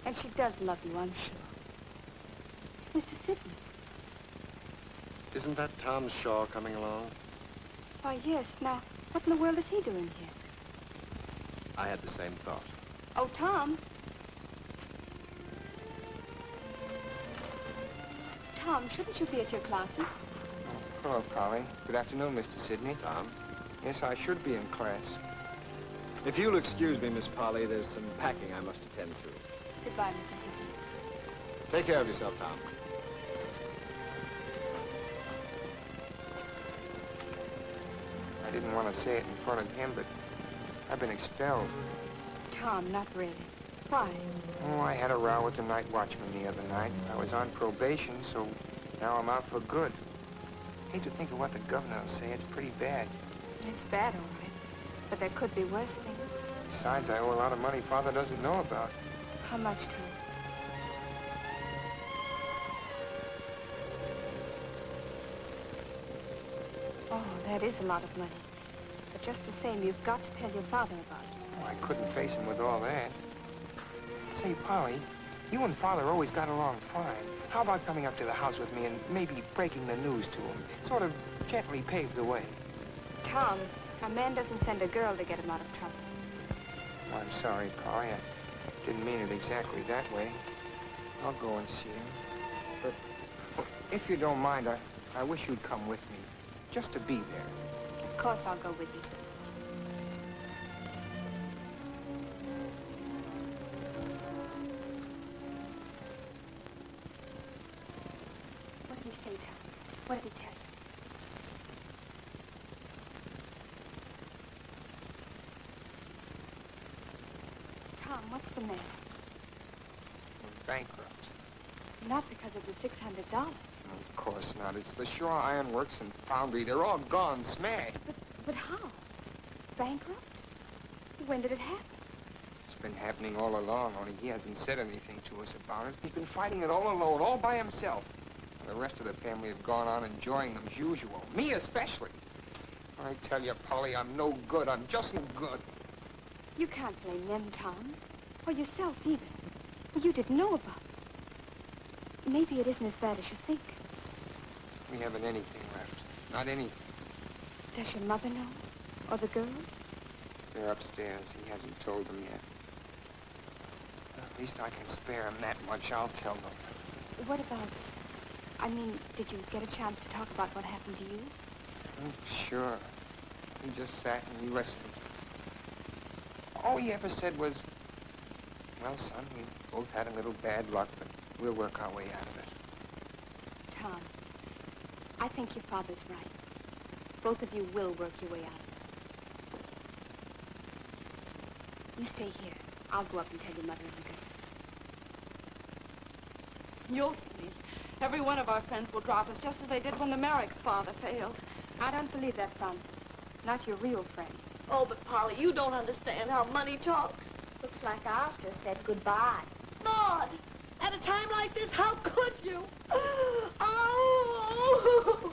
And she does love you, I'm sure. Mr. Sidney. Isn't that Tom Shaw coming along? Why, yes. Now, what in the world is he doing here? I had the same thought. Oh, Tom. Tom, shouldn't you be at your classes? Hello, Polly. Good afternoon, Mr. Sidney. Tom? Yes, I should be in class. If you'll excuse me, Miss Polly, there's some packing I must attend to. Goodbye, Mrs. Sidney. Take care of yourself, Tom. I didn't want to say it in front of him, but I've been expelled. Tom, not really. Why? Oh, I had a row with the night watchman the other night. I was on probation, so now I'm out for good. Hate to think of what the governor will say. It's pretty bad. It's bad, all right. But there could be worse things. Besides, I owe a lot of money Father doesn't know about. How much, Tom? Oh, that is a lot of money. But just the same, you've got to tell your father about it. Oh, I couldn't face him with all that. Say, Polly, you and Father always got along fine. How about coming up to the house with me and maybe breaking the news to him? Sort of gently pave the way. Tom, a man doesn't send a girl to get him out of trouble. Oh, I'm sorry, Polly. I didn't mean it exactly that way. I'll go and see him. But if you don't mind, I wish you'd come with me. Just to be there. Of course I'll go with you. What did he say, Tom? What did he tell you? Tom, what's the matter? We're bankrupt. Not because of the $600. Of course not. It's the Shaw Iron Works and Foundry. They're all gone, smashed. But how? Bankrupt? When did it happen? It's been happening all along, only he hasn't said anything to us about it. He's been fighting it all alone, all by himself. And the rest of the family have gone on enjoying them as usual. Me especially. I tell you, Polly, I'm no good. I'm just no good. You can't blame them, Tom. Or yourself, either. You didn't know about it. Maybe it isn't as bad as you think. We haven't anything left. Not anything. Does your mother know? Or the girls? They're upstairs. He hasn't told them yet. At least I can spare him that much. I'll tell them. What about... I mean, did you get a chance to talk about what happened to you? Oh, sure. He just sat and he listened. All he ever said was, well, son, we both had a little bad luck, but we'll work our way out of it. Tom, I think your father's right. Both of you will work your way out of it. You stay here. I'll go up and tell your mother and the girls. You'll see. Every one of our friends will drop us, just as they did when the Merrick's father failed. I don't believe that, Francis. Not your real friend. Oh, but Polly, you don't understand how money talks. Looks like Oscar said goodbye. Maud, at a time like this, how could you? Oh!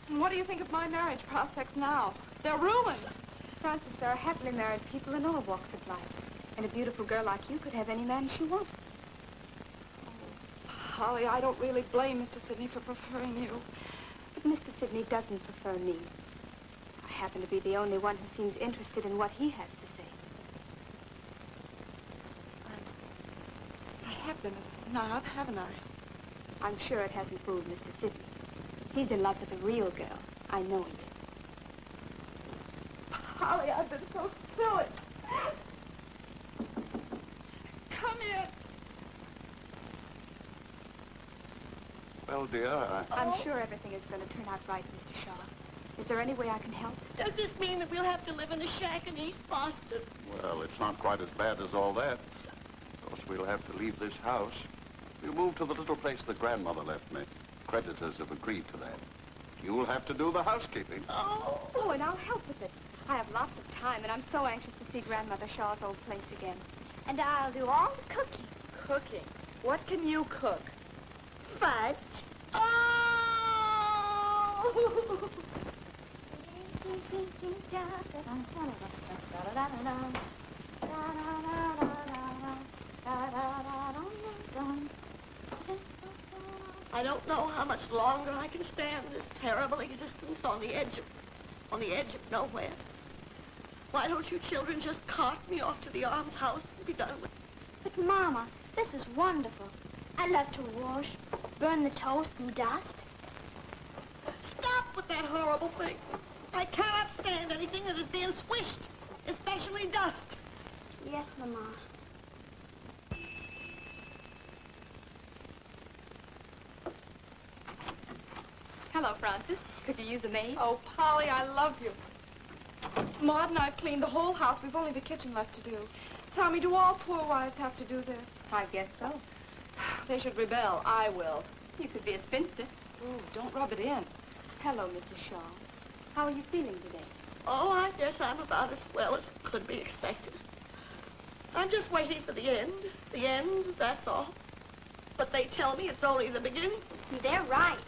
And what do you think of my marriage prospects now? They're ruined. Francis, there are happily married people in all walks of life. And a beautiful girl like you could have any man she wants. Polly, I don't really blame Mr. Sidney for preferring you. But Mr. Sidney doesn't prefer me. I happen to be the only one who seems interested in what he has to say. I have been a snob, haven't I? I'm sure it hasn't fooled Mr. Sidney. He's in love with a real girl. I know he is. Polly, I've been so silly. Come in. Well, dear, I'm sure everything is going to turn out right, Mr. Shaw. Is there any way I can help? Does this mean that we'll have to live in a shack in East Boston? well, it's not quite as bad as all that. Of course, we'll have to leave this house. We'll move to the little place the grandmother left me. Creditors have agreed to that. You'll have to do the housekeeping. Oh, and I'll help with it. I have lots of time, and I'm so anxious to see Grandmother Shaw's old place again. And I'll do all the cooking. Cooking? What can you cook? Fudge. Oh! I don't know how much longer I can stand this terrible existence on the edge of nowhere. Why don't you children just cart me off to the almshouse and be done with it? But, Mama, this is wonderful. I love to wash, burn the toast and dust. Stop with that horrible thing. I cannot stand anything that is being swished, especially dust. Yes, Mama. Hello, Francis. Could you use a maid? Oh, Polly, I love you. Maud and I have cleaned the whole house. We've only the kitchen left to do. Tommy, do all poor wives have to do this? I guess so. They should rebel. I will. You could be a spinster. Ooh, don't rub it in. Hello, Mrs. Shaw. How are you feeling today? Oh, I guess I'm about as well as could be expected. I'm just waiting for the end. The end, that's all. But they tell me it's only the beginning. They're right.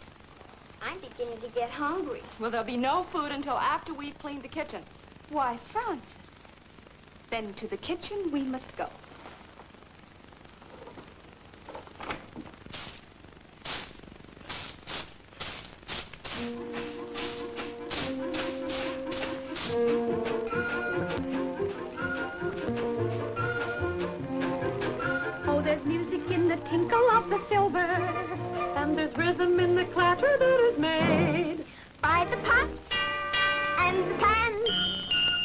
I'm beginning to get hungry. Well, there'll be no food until after we've cleaned the kitchen. Why, Francis. Then to the kitchen we must go. Oh, there's music in the tinkle of the silver, and there's rhythm in the clatter that is made by the pots and the pans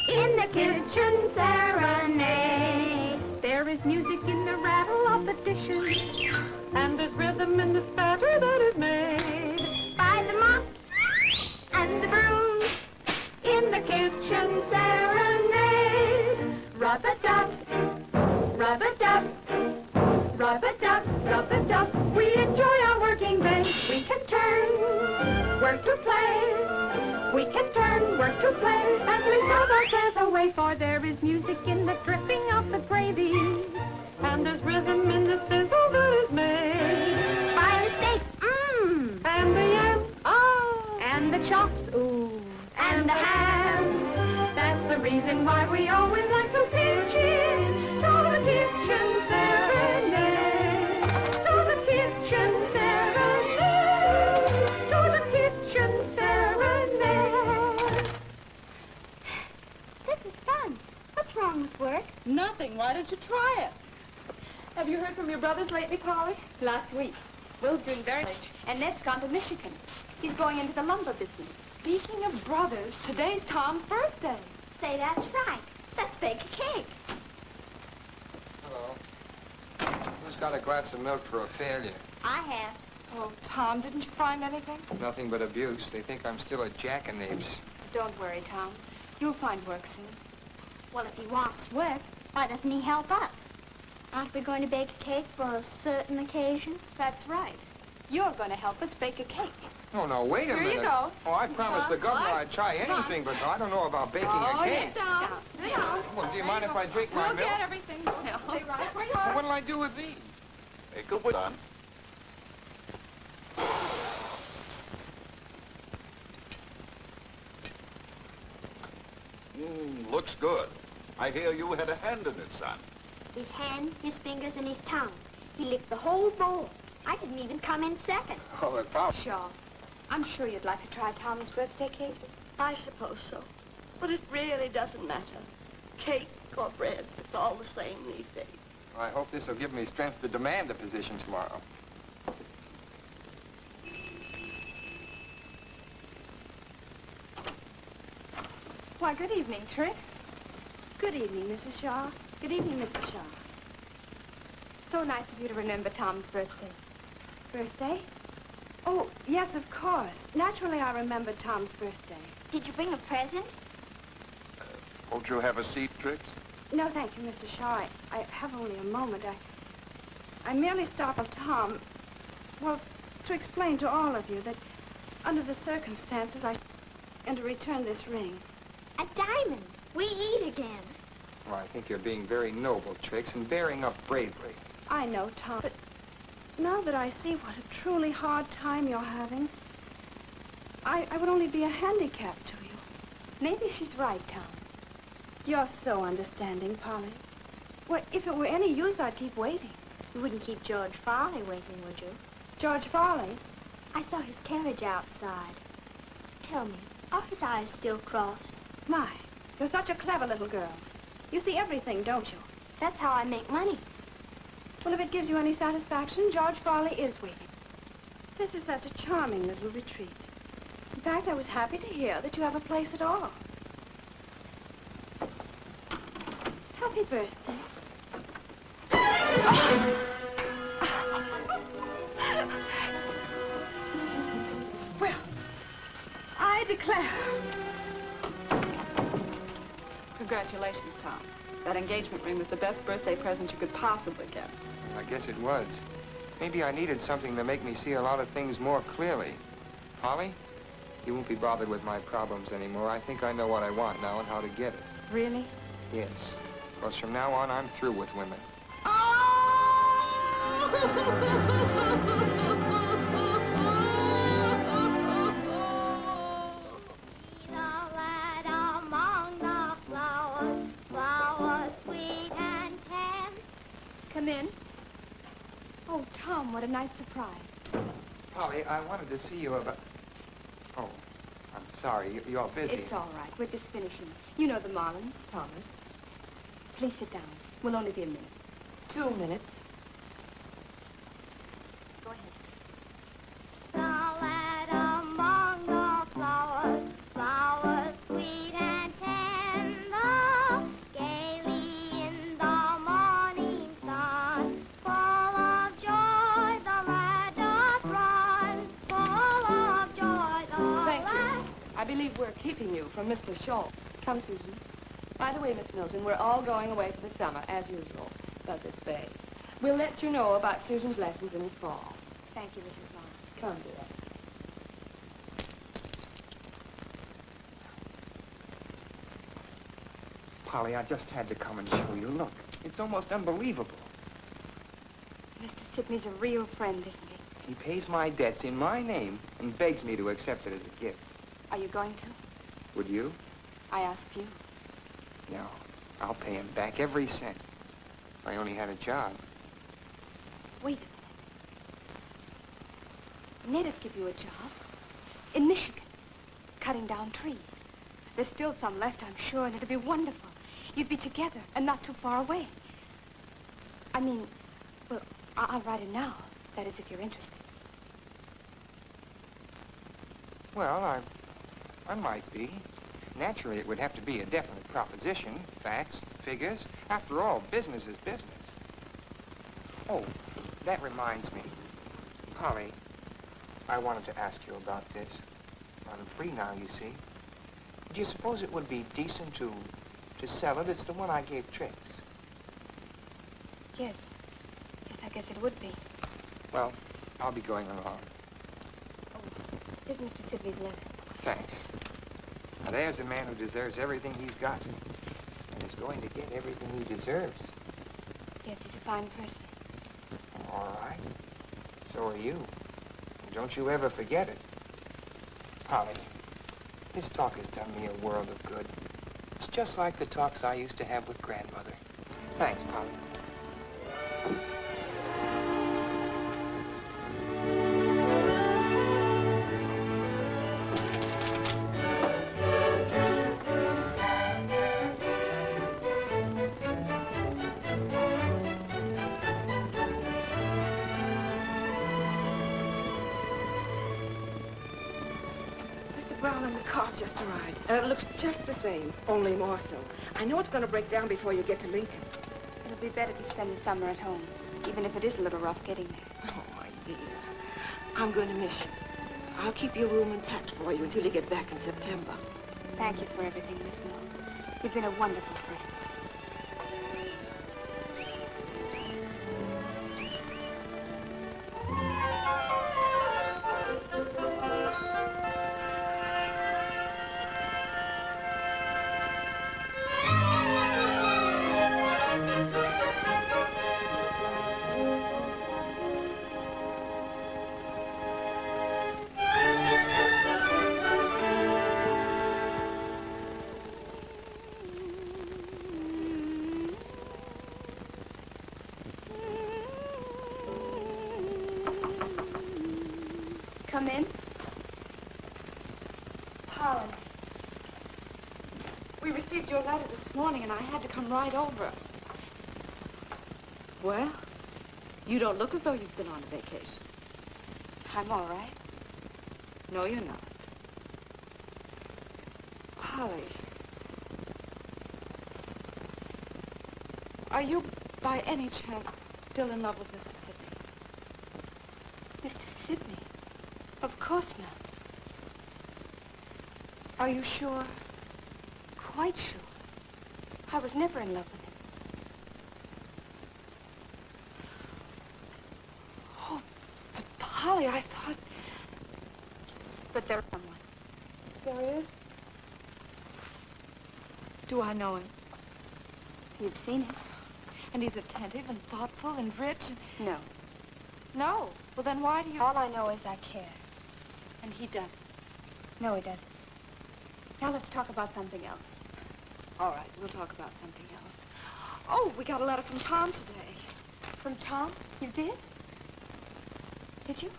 in the kitchen serenade. There is music in the rattle of the dishes, and there's rhythm in the spatter that is made by the mops and the brooms in the kitchen serenade. Rub-a-dub, rub-a-dub, rub-a-dub, rub-a-dub. We enjoy our working day. We can turn work to play. We can turn work to play as we throw our cares away. For there is music in the dripping of the gravy, and there's rhythm in the sizzle that is made by the steaks, and the yams, and the chops, and the ham. That's the reason why we always like to pitch in to the kitchen serenade, to the kitchen serenade, to the kitchen serenade. This is fun. What's wrong with work? Nothing. Why don't you try it? Have you heard from your brothers lately, Polly? Last week. Will's doing very much, and Ned's gone to Michigan. He's going into the lumber business. Speaking of brothers, today's Tom's birthday. Say, that's right. Let's bake a cake. Hello. Who's got a glass of milk for a failure? I have. Oh, Tom, didn't you find anything? Nothing but abuse. They think I'm still a jackanapes. Don't worry, Tom. You'll find work soon. Well, if he wants work, why doesn't he help us? Aren't we going to bake a cake for a certain occasion? That's right. You're going to help us bake a cake. Oh, no, wait a minute. Here you go. Oh, I promised the governor What? I'd try anything, but I don't know about baking a cake. Sit down. Sit down. Well, do you mind if I drink my We'll milk? get everything. Stay right where you Well, are. what'll I do with these? Take a whip, son. Looks good. I hear you had a hand in it, son. His hand, his fingers, and his tongue. He licked the whole bowl. I didn't even come in second. Oh, it probably... Shaw, I'm sure you'd like to try Tom's birthday cake. I suppose so. But it really doesn't matter. Cake or bread, it's all the same these days. I hope this will give me strength to demand a position tomorrow. Why, good evening, Trix. Good evening, Mrs. Shaw. Good evening, Mrs. Shaw. So nice of you to remember Tom's birthday. Birthday? Oh, yes, of course. Naturally, I remembered Tom's birthday. Did you bring a present? Won't you have a seat, Trix? No, thank you, Mr. Shaw. I have only a moment. I merely stopped with Tom, well, to explain to all of you that under the circumstances, and to return this ring. A diamond. We eat again. Well, I think you're being very noble, Trix, and bearing up bravely. I know, Tom, but now that I see what a truly hard time you're having, I would only be a handicap to you. Maybe she's right, Tom. You're so understanding, Polly. Well, if it were any use, I'd keep waiting. You wouldn't keep George Farley waiting, would you? George Farley? I saw his carriage outside. Tell me, are his eyes still crossed? My, you're such a clever little girl. You see everything, don't you? That's how I make money. Well, if it gives you any satisfaction, George Farley is waiting. This is such a charming little retreat. In fact, I was happy to hear that you have a place at all. Happy birthday. Well, I declare. Congratulations, Tom. That engagement ring was the best birthday present you could possibly get. I guess it was. Maybe I needed something to make me see a lot of things more clearly. Polly, you won't be bothered with my problems anymore. I think I know what I want now and how to get it. Really? Yes. Because from now on, I'm through with women. Come in. Oh, Tom, what a nice surprise. Polly, I wanted to see you about... Oh, I'm sorry. You're busy. It's all right. We're just finishing. You know the Marlins, Thomas. Please sit down. We'll only be a minute. 2 minutes. Go ahead. Salad among the flowers, flowers sweet and tender, gaily in the morning sun, full of joy the lad doth run, full of joy the Thank lad. you. I believe we're keeping you from Mr. Shaw. Come, Susan. By the way, Miss Milton, we're all going away for the summer, as usual. Buzzards Bay. We'll let you know about Susan's lessons in the fall. Thank you, Mrs. Lawrence. Come, dear. Polly, I just had to come and show you. Look, it's almost unbelievable. Mr. Sidney's a real friend, isn't he? He pays my debts in my name and begs me to accept it as a gift. Are you going to? Would you? I asked you. No. I'll pay him back every cent. If I only had a job. Wait a minute. Natives give you a job. In Michigan. Cutting down trees. There's still some left, I'm sure, and it'd be wonderful. You'd be together and not too far away. I mean, well, I'll write him now. That is, if you're interested. Well, I might be. Naturally, it would have to be a definite proposition. Facts, figures. After all, business is business. Oh, that reminds me. Polly, I wanted to ask you about this. I'm free now, you see. Do you suppose it would be decent to sell it? It's the one I gave Trix. Yes. Yes, I guess it would be. Well, I'll be going along. Here's Mr. Sidney's letter. Thanks. Now, there's a man who deserves everything he's got. And is going to get everything he deserves. Yes, he's a fine person. All right. So are you. And don't you ever forget it. Polly, this talk has done me a world of good. It's just like the talks I used to have with Grandmother. Thanks, Polly. Just arrived, and it looks just the same, only more so. I know it's going to break down before you get to Lincoln. It'll be better to spend the summer at home, even if it is a little rough getting there. Oh, my dear. I'm going to miss you. I'll keep your room intact for you until you get back in September. Thank you for everything, Miss Mills. You've been a wonderful friend. Come in. Polly, we received your letter this morning, and I had to come right over. Well, You don't look as though you've been on a vacation. I'm all right. No, you're not. Polly. Are you, by any chance, still in love with Mr. Sidney? Mr. Sidney? Of course not. Are you sure? Quite sure. I was never in love with him. Oh, but Polly, I thought... But there's someone. There is? Do I know him? You've seen him. And he's attentive and thoughtful and rich. No. No? Well, then why do you... All I know is I care. And he doesn't. No, he doesn't. Now let's talk about something else. All right, we'll talk about something else. Oh, we got a letter from Tom today. From Tom? You did? Did you?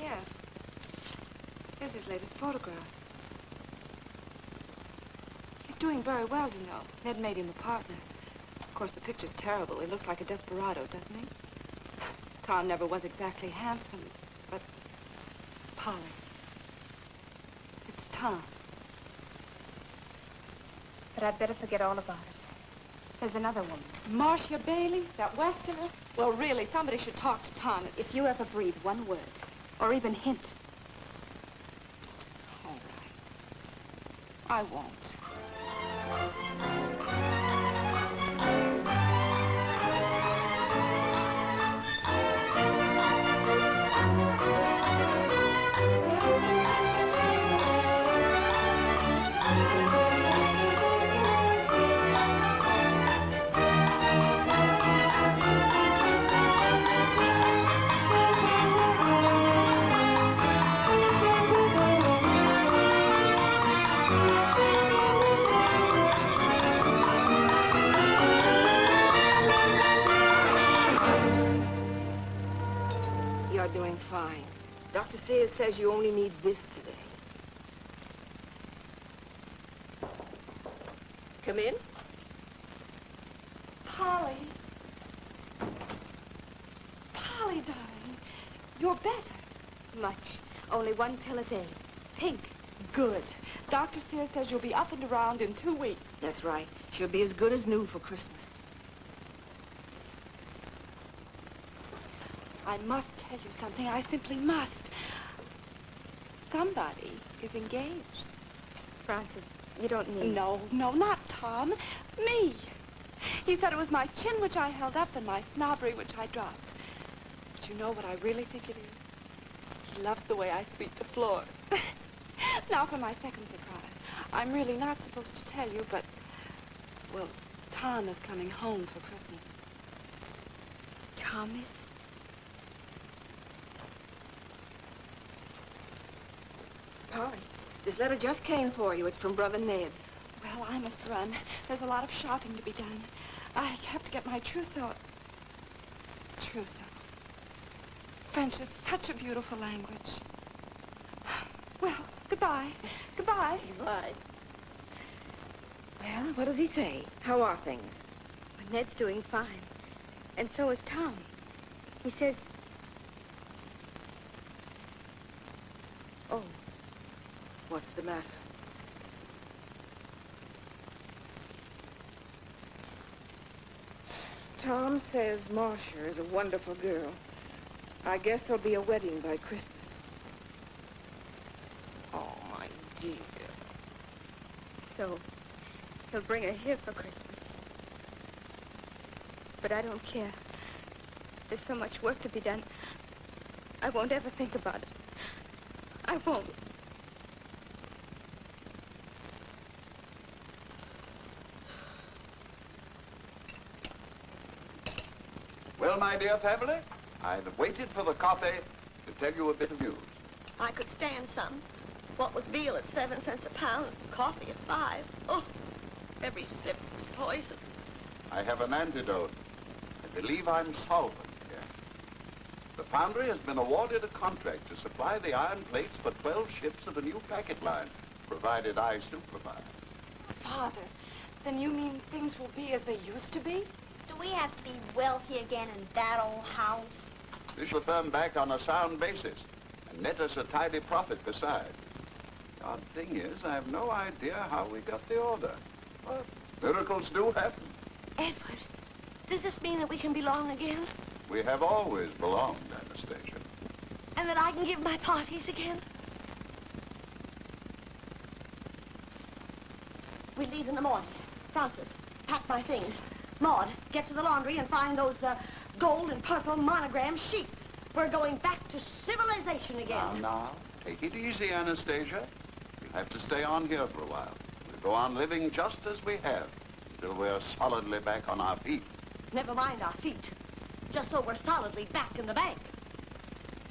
Yes. Here's his latest photograph. He's doing very well, you know. Ned made him a partner. Of course, the picture's terrible. He looks like a desperado, doesn't he? Tom never was exactly handsome, but... Polly. It's Tom. But I'd better forget all about it. There's another woman. Marcia Bailey, that Westerner? Well, really, somebody should talk to Tom. If you ever breathe one word, or even hint. All right. I won't. Doing fine. Dr. Sears says you only need this today. Come in. Polly. Polly, darling. You're better. Much. Only one pill a day. Pink. Good. Dr. Sears says you'll be up and around in 2 weeks. That's right. She'll be as good as new for Christmas. I must tell you something. I simply must. Somebody is engaged. Francis, you don't mean... No, not Tom. Me. He said it was my chin which I held up and my snobbery which I dropped. But you know what I really think it is? He loves the way I sweep the floor. Now for my second surprise. I'm really not supposed to tell you, but... Well, Tom is coming home for Christmas. Tom is? Polly, this letter just came for you. It's from Brother Ned. Well, I must run. There's a lot of shopping to be done. I have to get my trousseau. Trousseau. French is such a beautiful language. Well, goodbye. Goodbye. Goodbye. Well, what does he say? How are things? Well, Ned's doing fine. And so is Tom. He says... Oh. What's the matter? Tom says Marcia is a wonderful girl. I guess there'll be a wedding by Christmas. Oh, my dear. So, he'll bring her here for Christmas. But I don't care. There's so much work to be done. I won't ever think about it. I won't. Well, my dear family, I've waited for the coffee to tell you a bit of news. I could stand some. What with veal at 7 cents a pound and coffee at 5. Oh, every sip is poison. I have an antidote. I believe I'm solvent here. The foundry has been awarded a contract to supply the iron plates for 12 ships of the new packet line, provided I supervise. Father, then you mean things will be as they used to be? Do we have to be wealthy again in that old house? This will firm back on a sound basis and net us a tidy profit besides. The odd thing is, I have no idea how we got the order. But miracles do happen. Edward, does this mean that we can belong again? We have always belonged, Anastasia. And that I can give my parties again? We leave in the morning. Francis, pack my things. Maud, get to the laundry and find those gold and purple monogram sheets. We're going back to civilization again. Now, take it easy, Anastasia. You'll have to stay on here for a while. We'll go on living just as we have until we're solidly back on our feet. Never mind our feet. Just so we're solidly back in the bank.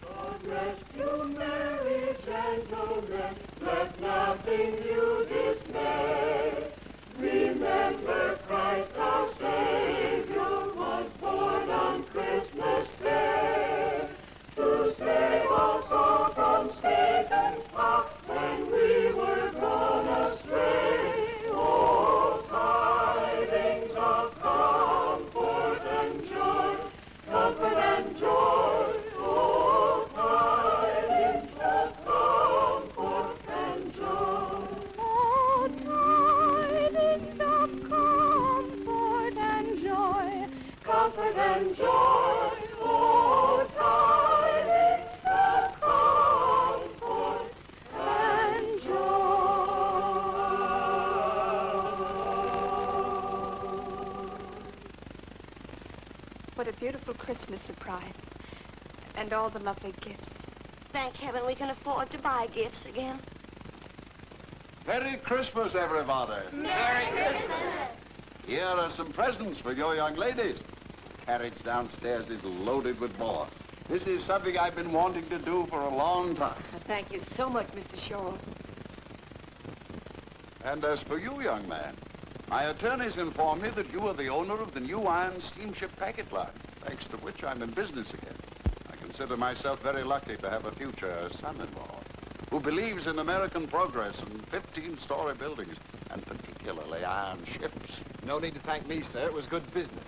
God rest you, merry gentlemen, let nothing you dismay. Remember Christ our Savior was born on Christmas Day, to save us all from Satan's power when we were gone astray. Oh, tidings of comfort and joy, comfort and joy. Oh, tidings of comfort and joy. Oh, tidings of comfort and joy, comfort and joy. Oh, tidings of comfort and What a beautiful Christmas surprise. And all the lovely gifts. Thank heaven we can afford to buy gifts again. Merry Christmas, everybody. Merry Christmas. Here are some presents for your young ladies. The carriage downstairs is loaded with more. This is something I've been wanting to do for a long time. Thank you so much, Mr. Shaw. And as for you, young man, my attorneys inform me that you are the owner of the new iron steamship packet line, thanks to which I'm in business again. I consider myself very lucky to have a future son-in-law who believes in American progress and 15-story buildings, and particularly iron ships. No need to thank me, sir. It was good business.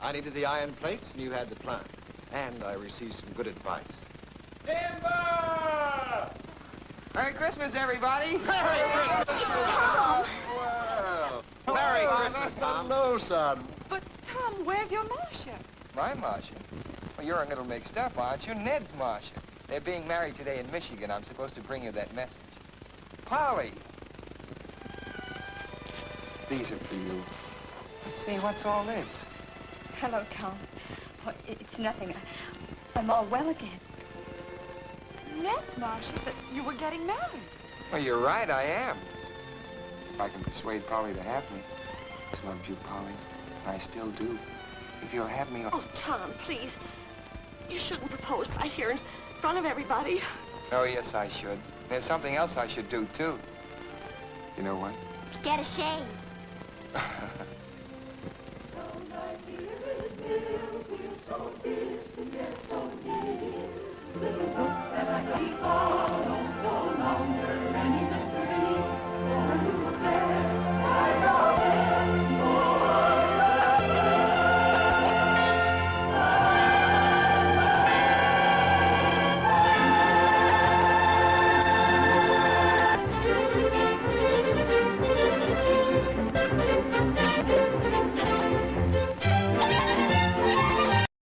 I needed the iron plates, and you had the plant. And I received some good advice. Timber! Merry Christmas, everybody! Merry Christmas! Well, Merry Christmas, Tom. Hello, son. But, Tom, where's your Marcia? My Marcia? Well, you're a little mixed up, aren't you? Ned's Marcia. They're being married today in Michigan. I'm supposed to bring you that message. Polly! These are for you. Let's see, what's all this? Hello, Tom. Oh, it's nothing. I'm all well again. Yes, Marcia, but you were getting married. Well, you're right, I am. If I can persuade Polly to have me. I loved you, Polly. I still do. If you'll have me... Oh, Tom, please. You shouldn't propose right here in front of everybody. Oh, yes, I should. There's something else I should do, too. You know what? Get a shave. So, my dear, is there, we're so busy together.